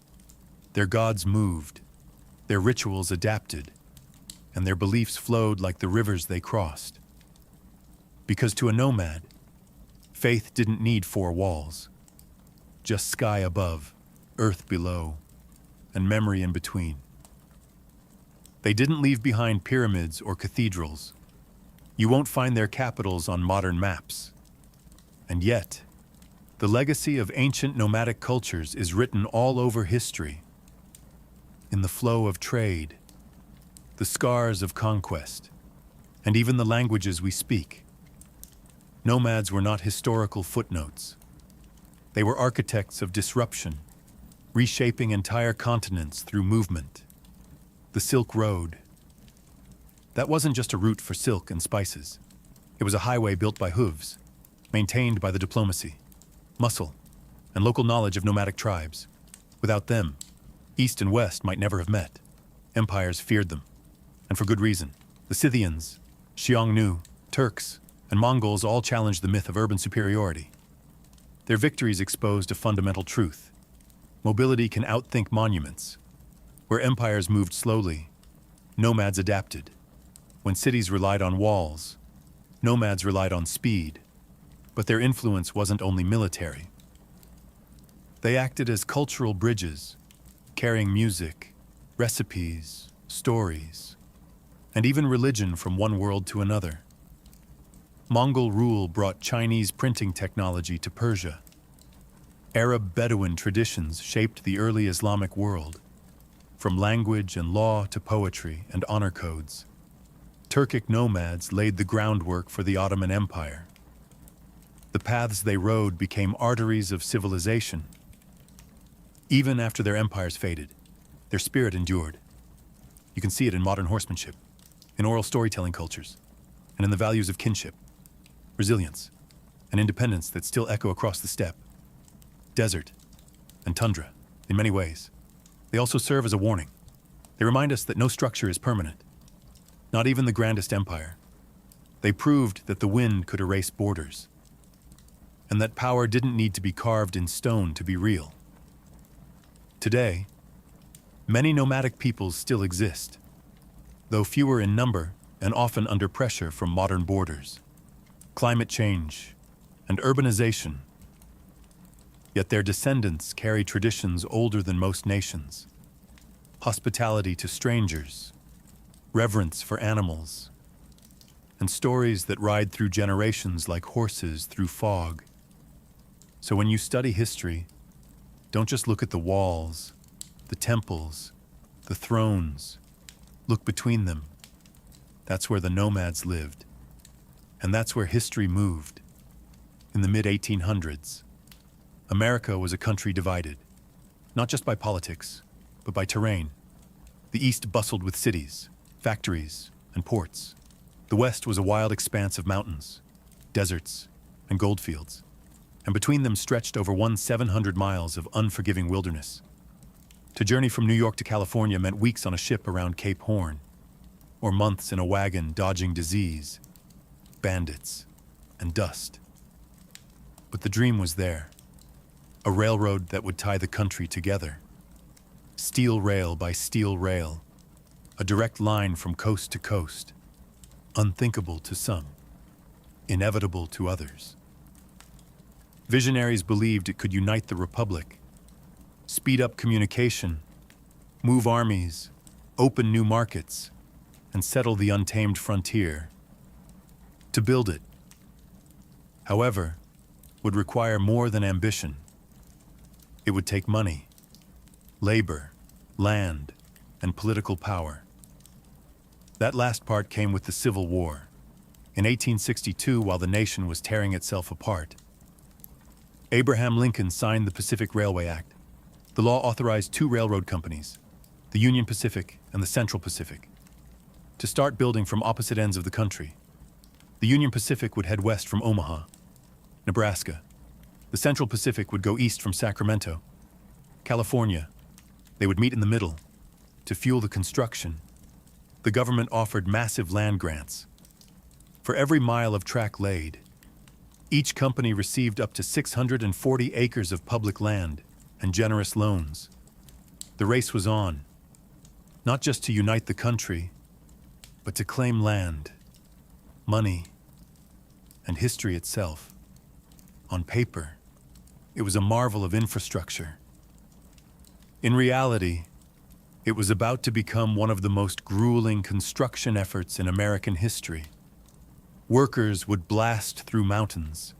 Their gods moved, their rituals adapted, and their beliefs flowed like the rivers they crossed. Because to a nomad, faith didn't need four walls, just sky above, earth below, and memory in between. They didn't leave behind pyramids or cathedrals. You won't find their capitals on modern maps. And yet, the legacy of ancient nomadic cultures is written all over history. In the flow of trade, the scars of conquest, and even the languages we speak. Nomads were not historical footnotes. They were architects of disruption, reshaping entire continents through movement. The Silk Road. That wasn't just a route for silk and spices. It was a highway built by hooves, maintained by the diplomacy, muscle, and local knowledge of nomadic tribes. Without them, East and West might never have met. Empires feared them, and for good reason. The Scythians, Xiongnu, Turks, and Mongols all challenged the myth of urban superiority. Their victories exposed a fundamental truth. Mobility can outthink monuments. Where empires moved slowly, nomads adapted. When cities relied on walls, nomads relied on speed. But their influence wasn't only military. They acted as cultural bridges, carrying music, recipes, stories, and even religion from one world to another. Mongol rule brought Chinese printing technology to Persia. Arab Bedouin traditions shaped the early Islamic world, from language and law to poetry and honor codes. Turkic nomads laid the groundwork for the Ottoman Empire. The paths they rode became arteries of civilization. Even after their empires faded, their spirit endured. You can see it in modern horsemanship, in oral storytelling cultures, and in the values of kinship, resilience, and independence that still echo across the steppe, desert, and tundra. In many ways, they also serve as a warning. They remind us that no structure is permanent, not even the grandest empire. They proved that the wind could erase borders, and that power didn't need to be carved in stone to be real. Today, many nomadic peoples still exist, though fewer in number and often under pressure from modern borders, climate change, and urbanization. Yet their descendants carry traditions older than most nations: hospitality to strangers, reverence for animals, and stories that ride through generations like horses through fog. So when you study history, don't just look at the walls, the temples, the thrones. Look between them. That's where the nomads lived. And that's where history moved. In the mid-1800s, America was a country divided, not just by politics, but by terrain. The East bustled with cities, factories, and ports. The West was a wild expanse of mountains, deserts, and goldfields. And between them stretched over 700 miles of unforgiving wilderness. To journey from New York to California meant weeks on a ship around Cape Horn, or months in a wagon dodging disease, bandits, and dust. But the dream was there. A railroad that would tie the country together. Steel rail by steel rail. A direct line from coast to coast. Unthinkable to some. Inevitable to others. Visionaries believed it could unite the Republic, speed up communication, move armies, open new markets, and settle the untamed frontier. To build it, however, would require more than ambition. It would take money, labor, land, and political power. That last part came with the Civil War. In 1862, while the nation was tearing itself apart, Abraham Lincoln signed the Pacific Railway Act. The law authorized two railroad companies, the Union Pacific and the Central Pacific, to start building from opposite ends of the country. The Union Pacific would head west from Omaha, Nebraska. The Central Pacific would go east from Sacramento, California. They would meet in the middle to fuel the construction. The government offered massive land grants. For every mile of track laid, each company received up to 640 acres of public land and generous loans. The race was on, not just to unite the country, but to claim land, money, and history itself. On paper, it was a marvel of infrastructure. In reality, it was about to become one of the most grueling construction efforts in American history. Workers would blast through mountains,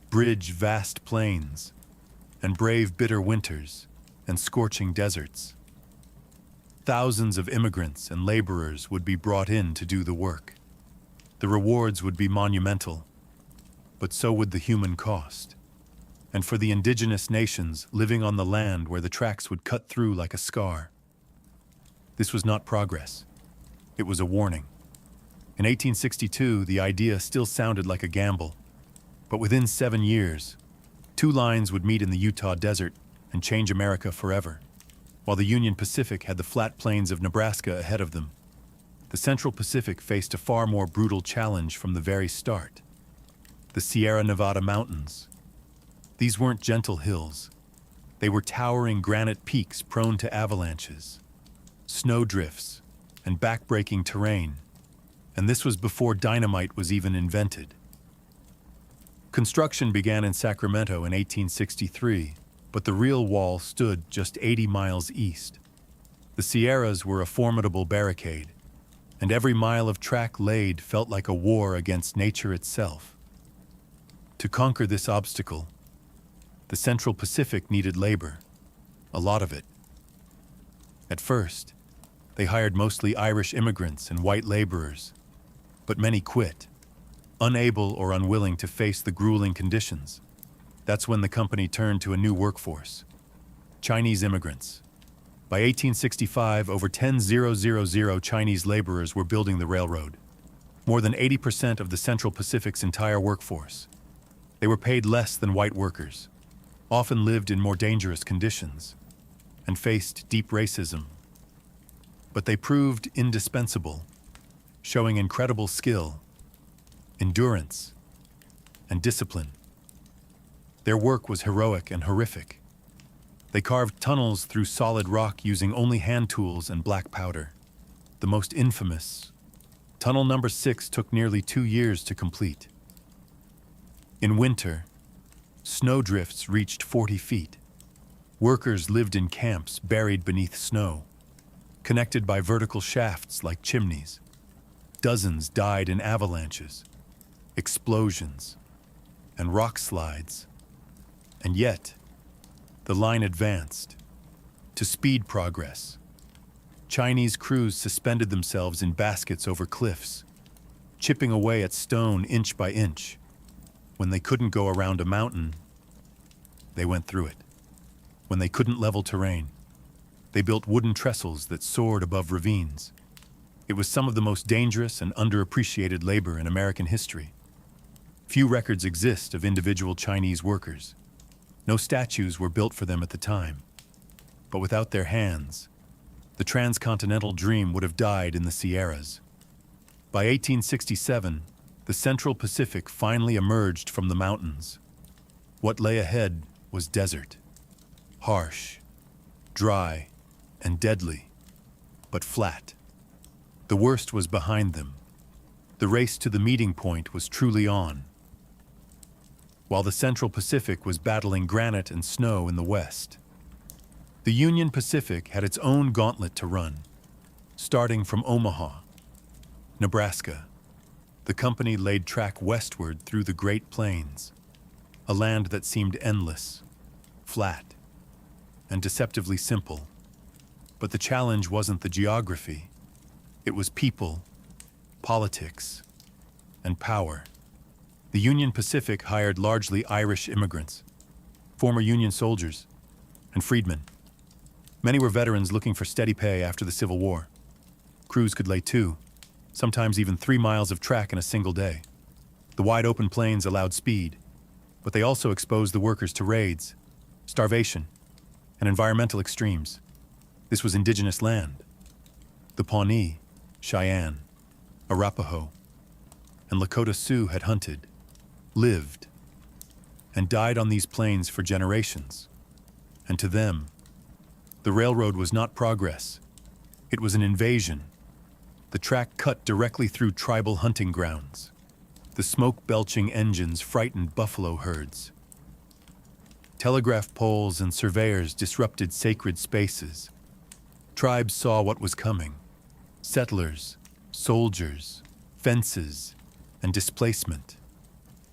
bridge vast plains, and brave bitter winters and scorching deserts. Thousands of immigrants and laborers would be brought in to do the work. The rewards would be monumental, but so would the human cost. And for the indigenous nations living on the land where the tracks would cut through like a scar, this was not progress. It was a warning. In 1862, the idea still sounded like a gamble, but within 7 years, two lines would meet in the Utah desert and change America forever. While the Union Pacific had the flat plains of Nebraska ahead of them, the Central Pacific faced a far more brutal challenge from the very start: the Sierra Nevada mountains. These weren't gentle hills. They were towering granite peaks prone to avalanches, snowdrifts, and backbreaking terrain. And this was before dynamite was even invented. Construction began in Sacramento in 1863, but the real wall stood just 80 miles east. The Sierras were a formidable barricade, and every mile of track laid felt like a war against nature itself. To conquer this obstacle, the Central Pacific needed labor, a lot of it. At first, they hired mostly Irish immigrants and white laborers, but many quit, unable or unwilling to face the grueling conditions. That's when the company turned to a new workforce: Chinese immigrants. By 1865, over 10,000 Chinese laborers were building the railroad, more than 80% of the Central Pacific's entire workforce. They were paid less than white workers, often lived in more dangerous conditions, and faced deep racism. But they proved indispensable, showing incredible skill, endurance, and discipline. Their work was heroic and horrific. They carved tunnels through solid rock using only hand tools and black powder. The most infamous, Tunnel number 6, took nearly 2 years to complete. In winter, snowdrifts reached 40 feet. Workers lived in camps buried beneath snow, connected by vertical shafts like chimneys. Dozens died in avalanches, explosions, and rock slides. And yet, the line advanced. To speed progress, Chinese crews suspended themselves in baskets over cliffs, chipping away at stone inch by inch. When they couldn't go around a mountain, they went through it. When they couldn't level terrain, they built wooden trestles that soared above ravines. It was some of the most dangerous and underappreciated labor in American history. Few records exist of individual Chinese workers. No statues were built for them at the time. But without their hands, the transcontinental dream would have died in the Sierras. By 1867, the Central Pacific finally emerged from the mountains. What lay ahead was desert, harsh, dry, and deadly, but flat. The worst was behind them. The race to the meeting point was truly on. While the Central Pacific was battling granite and snow in the west, the Union Pacific had its own gauntlet to run. Starting from Omaha, Nebraska, the company laid track westward through the Great Plains, a land that seemed endless, flat, and deceptively simple. But the challenge wasn't the geography. It was people, politics, and power. The Union Pacific hired largely Irish immigrants, former Union soldiers, and freedmen. Many were veterans looking for steady pay after the Civil War. Crews could lay 2, sometimes even 3 miles of track in a single day. The wide open plains allowed speed, but they also exposed the workers to raids, starvation, and environmental extremes. This was indigenous land. The Pawnee, Cheyenne, Arapaho, and Lakota Sioux had hunted, lived, and died on these plains for generations. And to them, the railroad was not progress. It was an invasion. The track cut directly through tribal hunting grounds. The smoke-belching engines frightened buffalo herds. Telegraph poles and surveyors disrupted sacred spaces. Tribes saw what was coming: settlers, soldiers, fences, and displacement.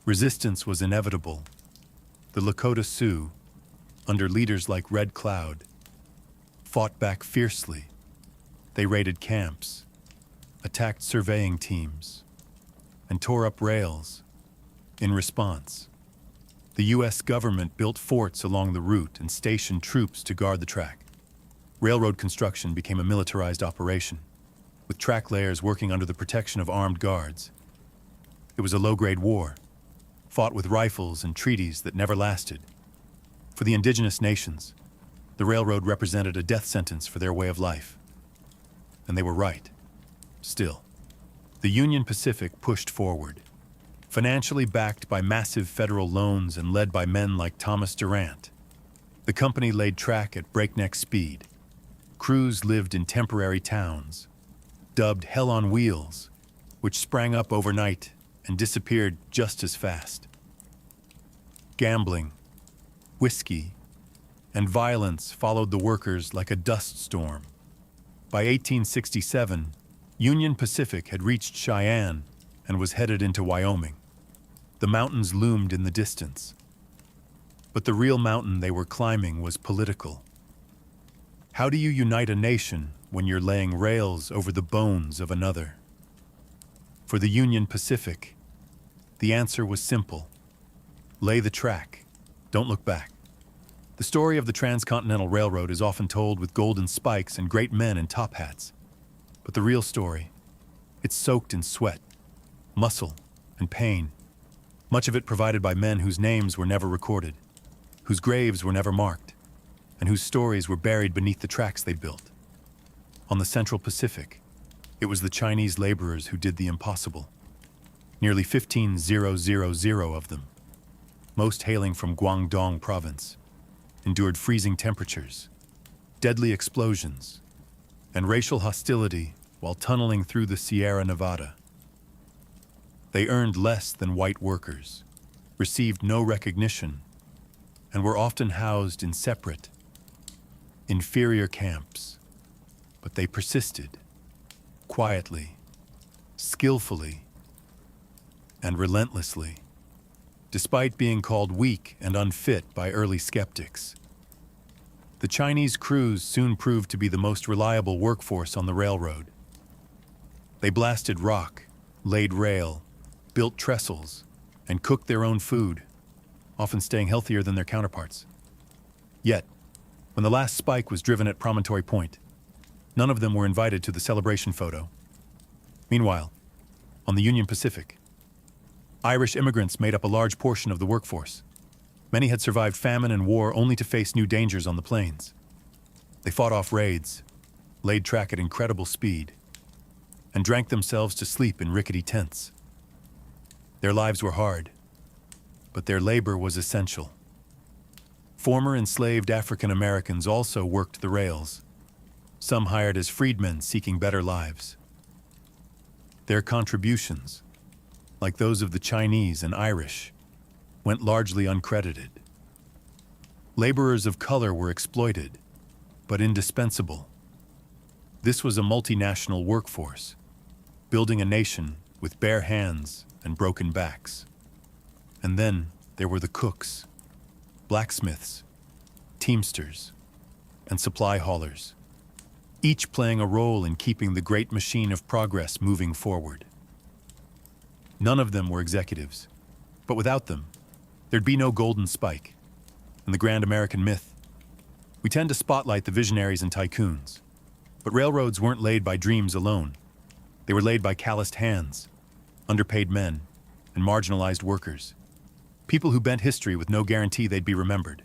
Resistance was inevitable. The Lakota Sioux, under leaders like Red Cloud, fought back fiercely. They raided camps, attacked surveying teams, and tore up rails. In response, the U.S. government built forts along the route and stationed troops to guard the track. Railroad construction became a militarized operation, with track layers working under the protection of armed guards. It was a low-grade war, fought with rifles and treaties that never lasted. For the indigenous nations, the railroad represented a death sentence for their way of life. And they were right. Still, the Union Pacific pushed forward, Financially backed by massive federal loans and led by men like Thomas Durant, the company laid track at breakneck speed. Crews lived in temporary towns, dubbed Hell on Wheels, which sprang up overnight and disappeared just as fast. Gambling, whiskey, and violence followed the workers like a dust storm. By 1867, Union Pacific had reached Cheyenne and was headed into Wyoming. The mountains loomed in the distance. But the real mountain they were climbing was political. How do you unite a nation when you're laying rails over the bones of another? For the Union Pacific, the answer was simple. Lay the track. Don't look back. The story of the Transcontinental Railroad is often told with golden spikes and great men in top hats. But the real story, it's soaked in sweat, muscle, and pain. Much of it provided by men whose names were never recorded, whose graves were never marked, and whose stories were buried beneath the tracks they built. On the Central Pacific, it was the Chinese laborers who did the impossible. Nearly 15,000 of them, most hailing from Guangdong province, endured freezing temperatures, deadly explosions, and racial hostility while tunneling through the Sierra Nevada. They earned less than white workers, received no recognition, and were often housed in separate, inferior camps. But they persisted, quietly, skillfully, and relentlessly, despite being called weak and unfit by early skeptics. The Chinese crews soon proved to be the most reliable workforce on the railroad. They blasted rock, laid rail, built trestles, and cooked their own food, often staying healthier than their counterparts. Yet, when the last spike was driven at Promontory Point, none of them were invited to the celebration photo. Meanwhile, on the Union Pacific, Irish immigrants made up a large portion of the workforce. Many had survived famine and war only to face new dangers on the plains. They fought off raids, laid track at incredible speed, and drank themselves to sleep in rickety tents. Their lives were hard, but their labor was essential. Former enslaved African Americans also worked the rails, some hired as freedmen seeking better lives. Their contributions, like those of the Chinese and Irish, went largely uncredited. Laborers of color were exploited, but indispensable. This was a multinational workforce, building a nation with bare hands and broken backs. And then there were the cooks, blacksmiths, teamsters, and supply haulers, each playing a role in keeping the great machine of progress moving forward. None of them were executives, but without them, there'd be no golden spike. In the grand American myth, we tend to spotlight the visionaries and tycoons, but railroads weren't laid by dreams alone. They were laid by calloused hands, underpaid men, and marginalized workers, people who bent history with no guarantee they'd be remembered.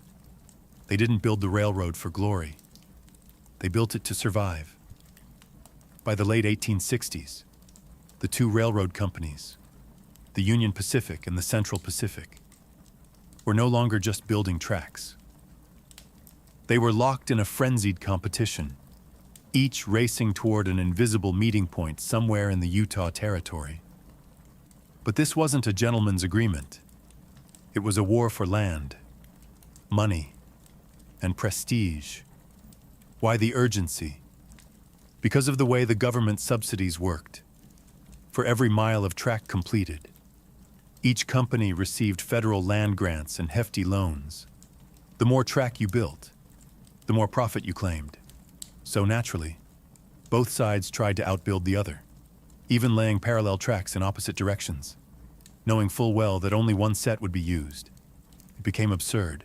They didn't build the railroad for glory. They built it to survive. By the late 1860s, the two railroad companies, the Union Pacific and the Central Pacific, were no longer just building tracks. They were locked in a frenzied competition, each racing toward an invisible meeting point somewhere in the Utah Territory. But this wasn't a gentleman's agreement. It was a war for land, money, and prestige. Why the urgency? Because of the way the government subsidies worked. For every mile of track completed, each company received federal land grants and hefty loans. The more track you built, the more profit you claimed. So naturally, both sides tried to outbuild the other, even laying parallel tracks in opposite directions, knowing full well that only one set would be used. It became absurd.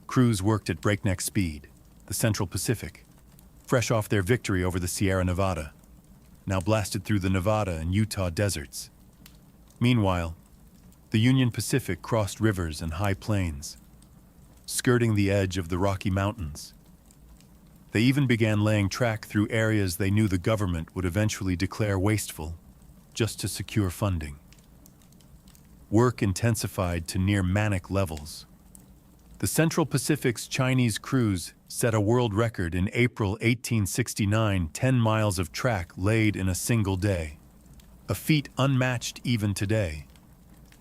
Crews worked at breakneck speed, the Central Pacific, fresh off their victory over the Sierra Nevada, now blasted through the Nevada and Utah deserts. Meanwhile, the Union Pacific crossed rivers and high plains, skirting the edge of the Rocky Mountains. They even began laying track through areas they knew the government would eventually declare wasteful, just to secure funding. work intensified to near manic levels. The Central Pacific's Chinese crews set a world record in April 1869, 10 miles of track laid in a single day, a feat unmatched even today.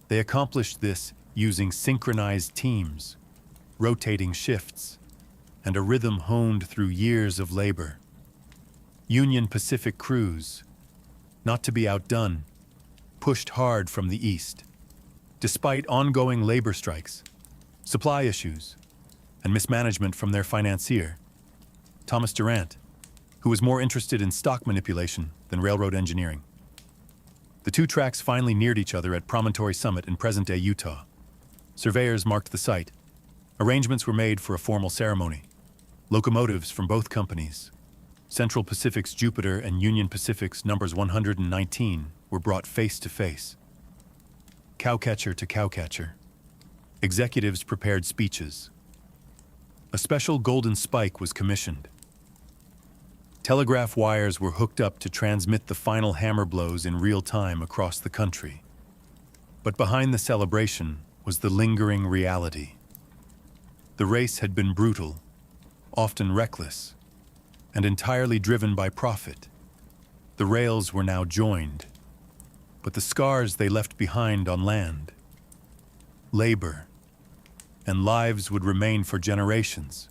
They accomplished this using synchronized teams, rotating shifts, and a rhythm honed through years of labor. Union Pacific crews, not to be outdone, pushed hard from the east. Despite ongoing labor strikes, supply issues, and mismanagement from their financier, Thomas Durant, who was more interested in stock manipulation than railroad engineering. The two tracks finally neared each other at Promontory Summit in present-day Utah. Surveyors marked the site. Arrangements were made for a formal ceremony. Locomotives from both companies, Central Pacific's Jupiter and Union Pacific's numbers 119, were brought face to face. Cowcatcher to cowcatcher. Executives prepared speeches. A special golden spike was commissioned. Telegraph wires were hooked up to transmit the final hammer blows in real time across the country. But behind the celebration was the lingering reality. The race had been brutal, often reckless, and entirely driven by profit. The rails were now joined, but the scars they left behind on land, labor, and lives would remain for generations.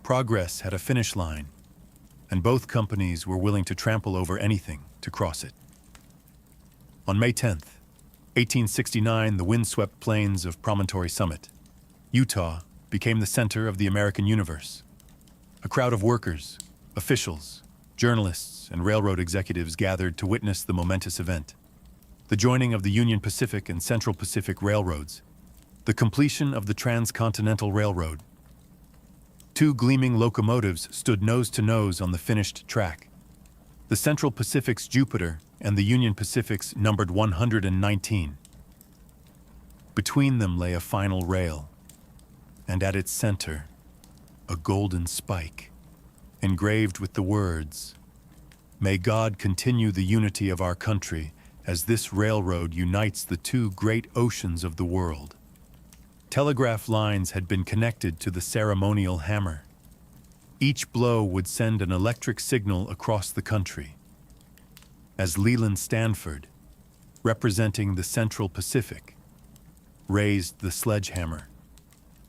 Progress had a finish line, and both companies were willing to trample over anything to cross it. On May 10th, 1869, the windswept plains of Promontory Summit, Utah, became the center of the American universe. A crowd of workers, officials, journalists, and railroad executives gathered to witness the momentous event. The joining of the Union Pacific and Central Pacific Railroads, the completion of the Transcontinental Railroad. Two gleaming locomotives stood nose to nose on the finished track. The Central Pacific's Jupiter and the Union Pacific's numbered 119. Between them lay a final rail, and at its center, a golden spike, engraved with the words, "May God continue the unity of our country as this railroad unites the two great oceans of the world." Telegraph lines had been connected to the ceremonial hammer. Each blow would send an electric signal across the country. As Leland Stanford, representing the Central Pacific, raised the sledgehammer,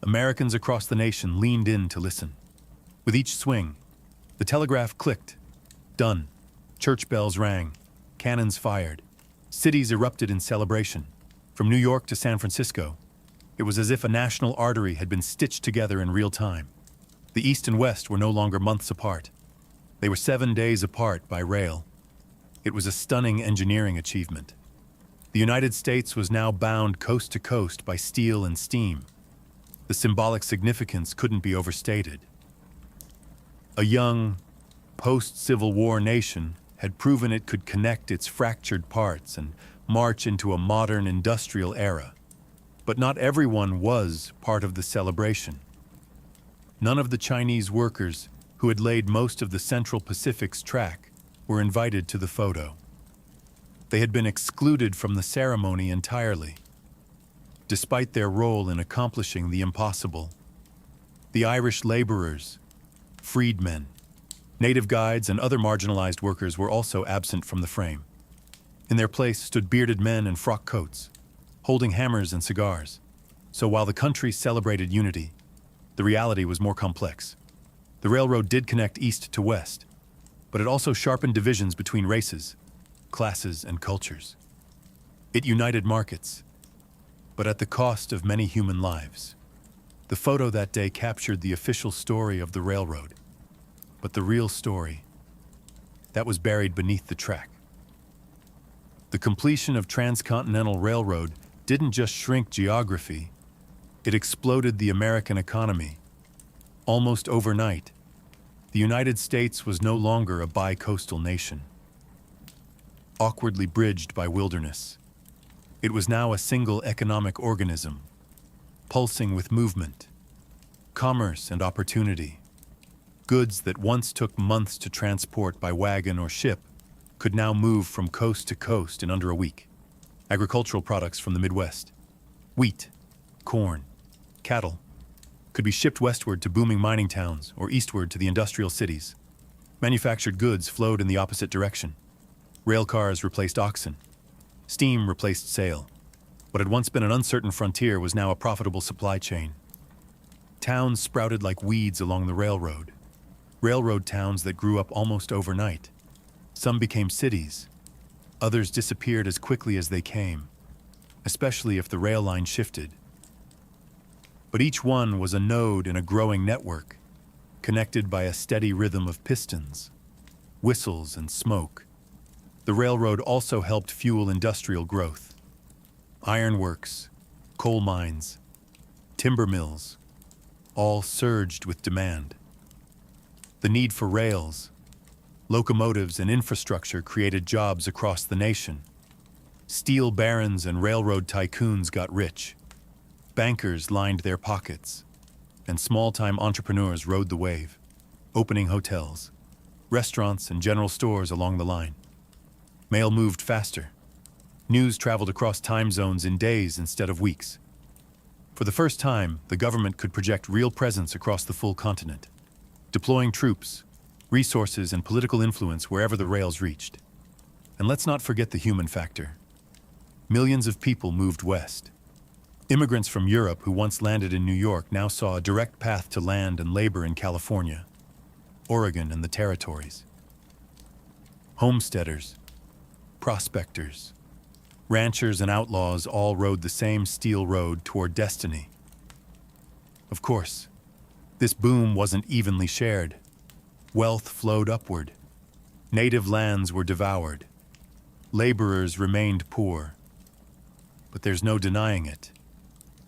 Americans across the nation leaned in to listen. With each swing, the telegraph clicked. Done. Church bells rang. Cannons fired. Cities erupted in celebration. From New York to San Francisco, it was as if a national artery had been stitched together in real time. The East and West were no longer months apart. They were 7 days apart by rail. It was a stunning engineering achievement. The United States was now bound coast to coast by steel and steam. The symbolic significance couldn't be overstated. A young, post-Civil War nation had proven it could connect its fractured parts and march into a modern industrial era. But not everyone was part of the celebration. None of the Chinese workers who had laid most of the Central Pacific's track were invited to the photo. They had been excluded from the ceremony entirely, despite their role in accomplishing the impossible. The Irish laborers, freedmen, native guides, and other marginalized workers were also absent from the frame. In their place stood bearded men in frock coats, holding hammers and cigars. So while the country celebrated unity, the reality was more complex. The railroad did connect east to west, but it also sharpened divisions between races, classes, and cultures. It united markets, but at the cost of many human lives. The photo that day captured the official story of the railroad, but the real story, that was buried beneath the track. The completion of Transcontinental Railroad didn't just shrink geography, it exploded the American economy. Almost overnight, the United States was no longer a bi-coastal nation, awkwardly bridged by wilderness. It was now a single economic organism, pulsing with movement, commerce, and opportunity. Goods that once took months to transport by wagon or ship could now move from coast to coast in under a week. agricultural products from the Midwest. Wheat, corn, cattle could be shipped westward to booming mining towns or eastward to the industrial cities. Manufactured goods flowed in the opposite direction. Rail cars replaced oxen. Steam replaced sail. What had once been an uncertain frontier was now a profitable supply chain. Towns sprouted like weeds along the railroad. Railroad towns that grew up almost overnight. Some became cities. Others disappeared as quickly as they came, especially if the rail line shifted. But each one was a node in a growing network, connected by a steady rhythm of pistons, whistles, and smoke. The railroad also helped fuel industrial growth. Ironworks, coal mines, timber mills, all surged with demand. The need for rails, locomotives, and infrastructure created jobs across the nation. Steel barons and railroad tycoons got rich. Bankers lined their pockets, and small-time entrepreneurs rode the wave, opening hotels, restaurants, and general stores along the line. Mail moved faster. News traveled across time zones in days instead of weeks. For the first time, the government could project real presence across the full continent, deploying troops, resources, and political influence wherever the rails reached. And let's not forget the human factor. Millions of people moved west. Immigrants from Europe who once landed in New York now saw a direct path to land and labor in California, Oregon, and the territories. Homesteaders, prospectors, ranchers, and outlaws all rode the same steel road toward destiny. Of course, this boom wasn't evenly shared. Wealth flowed upward. Native lands were devoured. Laborers remained poor. But there's no denying it.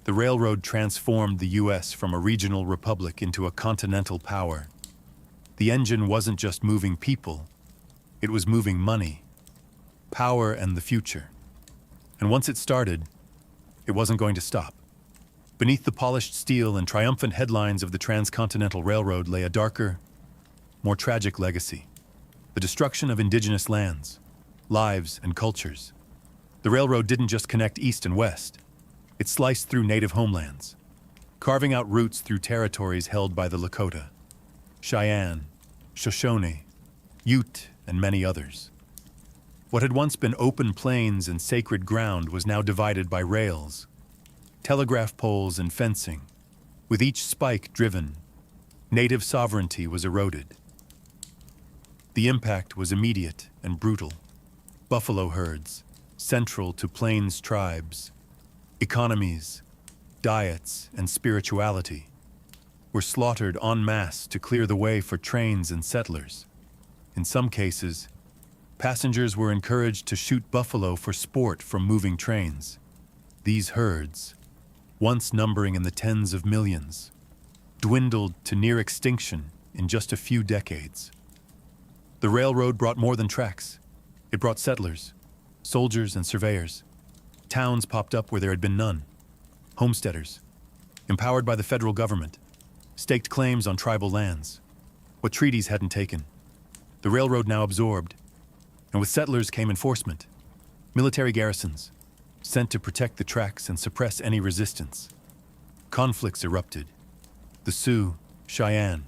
The railroad transformed the U.S. from a regional republic into a continental power. The engine wasn't just moving people, it was moving money, power, and the future. And once it started, it wasn't going to stop. Beneath the polished steel and triumphant headlines of the Transcontinental Railroad lay a darker, more tragic legacy: the destruction of indigenous lands, lives, and cultures. The railroad didn't just connect east and west. It sliced through native homelands, carving out routes through territories held by the Lakota, Cheyenne, Shoshone, Ute, and many others. What had once been open plains and sacred ground was now divided by rails, telegraph poles, and fencing. With each spike driven, native sovereignty was eroded. The impact was immediate and brutal. Buffalo herds, central to plains tribes, economies, diets, and spirituality, were slaughtered en masse to clear the way for trains and settlers. In some cases, passengers were encouraged to shoot buffalo for sport from moving trains. These herds, once numbering in the tens of millions, dwindled to near extinction in just a few decades. The railroad brought more than tracks. It brought settlers, soldiers, and surveyors. Towns popped up where there had been none. Homesteaders, empowered by the federal government, staked claims on tribal lands, what treaties hadn't taken. The railroad now absorbed, and with settlers came enforcement, military garrisons, sent to protect the tracks and suppress any resistance. Conflicts erupted. The Sioux, Cheyenne,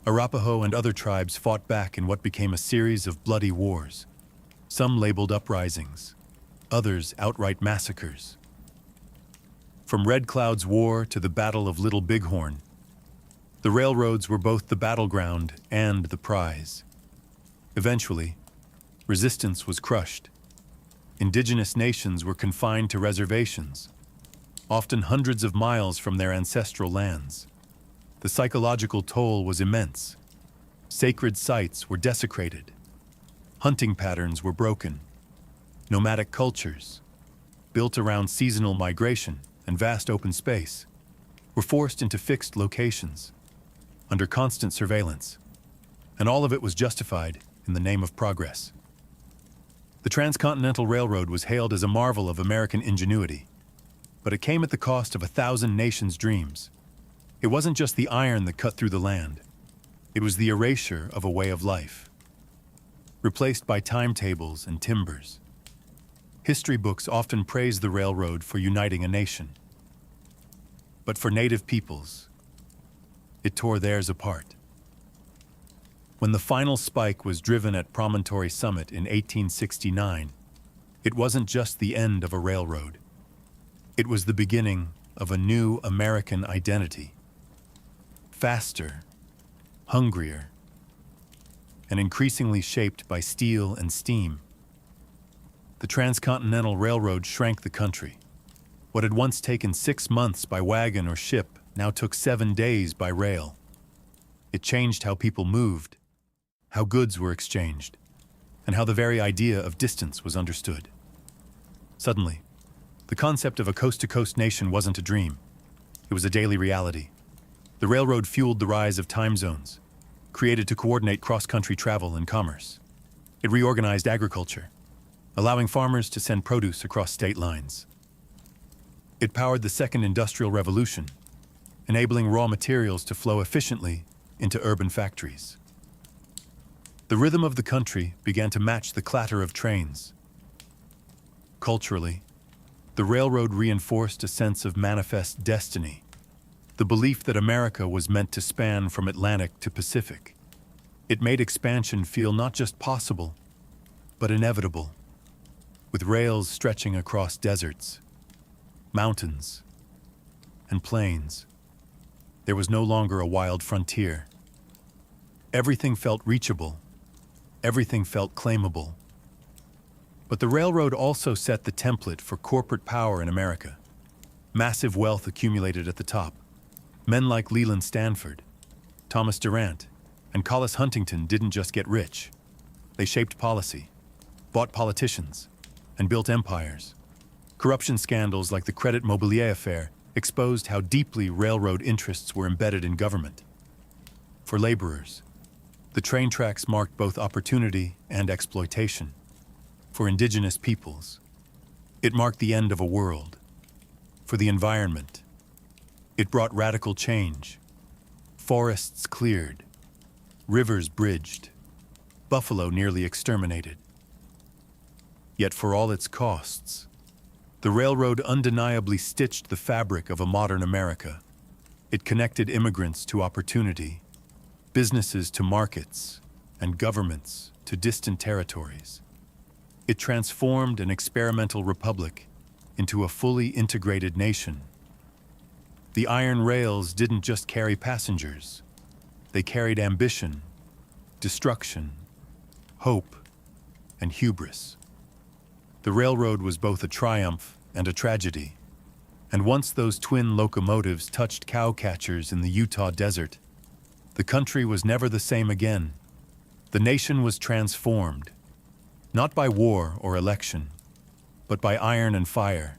Arapaho, and other tribes fought back in what became a series of bloody wars, some labeled uprisings, others outright massacres. From Red Cloud's War to the Battle of Little Bighorn, the railroads were both the battleground and the prize. Eventually, resistance was crushed. Indigenous nations were confined to reservations, often hundreds of miles from their ancestral lands. The psychological toll was immense. Sacred sites were desecrated. Hunting patterns were broken. Nomadic cultures, built around seasonal migration and vast open space, were forced into fixed locations, under constant surveillance. And all of it was justified in the name of progress. The Transcontinental Railroad was hailed as a marvel of American ingenuity, but it came at the cost of 1,000 nations' dreams. It wasn't just the iron that cut through the land. It was the erasure of a way of life, replaced by timetables and timbers. History books often praise the railroad for uniting a nation. But for native peoples, it tore theirs apart. When the final spike was driven at Promontory Summit in 1869, it wasn't just the end of a railroad. It was the beginning of a new American identity. Faster, hungrier, and increasingly shaped by steel and steam. The Transcontinental Railroad shrank the country. What had once taken 6 months by wagon or ship now took 7 days by rail. It changed how people moved, how goods were exchanged, and how the very idea of distance was understood. Suddenly, the concept of a coast-to-coast nation wasn't a dream. It was a daily reality. The railroad fueled the rise of time zones, created to coordinate cross-country travel and commerce. It reorganized agriculture, allowing farmers to send produce across state lines. It powered the Second Industrial Revolution, enabling raw materials to flow efficiently into urban factories. The rhythm of the country began to match the clatter of trains. Culturally, the railroad reinforced a sense of manifest destiny, the belief that America was meant to span from Atlantic to Pacific. It made expansion feel not just possible, but inevitable, with rails stretching across deserts, mountains, and plains. There was no longer a wild frontier. Everything felt reachable. Everything felt claimable. But the railroad also set the template for corporate power in America. Massive wealth accumulated at the top. Men like Leland Stanford, Thomas Durant, and Collis Huntington didn't just get rich. They shaped policy, bought politicians, and built empires. Corruption scandals like the Credit Mobilier affair exposed how deeply railroad interests were embedded in government. For laborers, the train tracks marked both opportunity and exploitation. For indigenous peoples, it marked the end of a world. For the environment, it brought radical change. Forests cleared, rivers bridged, buffalo nearly exterminated. Yet for all its costs, the railroad undeniably stitched the fabric of a modern America. It connected immigrants to opportunity, businesses to markets, and governments to distant territories. It transformed an experimental republic into a fully integrated nation. The iron rails didn't just carry passengers. They carried ambition, destruction, hope, and hubris. The railroad was both a triumph and a tragedy. And once those twin locomotives touched cowcatchers in the Utah desert, the country was never the same again. The nation was transformed, not by war or election, but by iron and fire,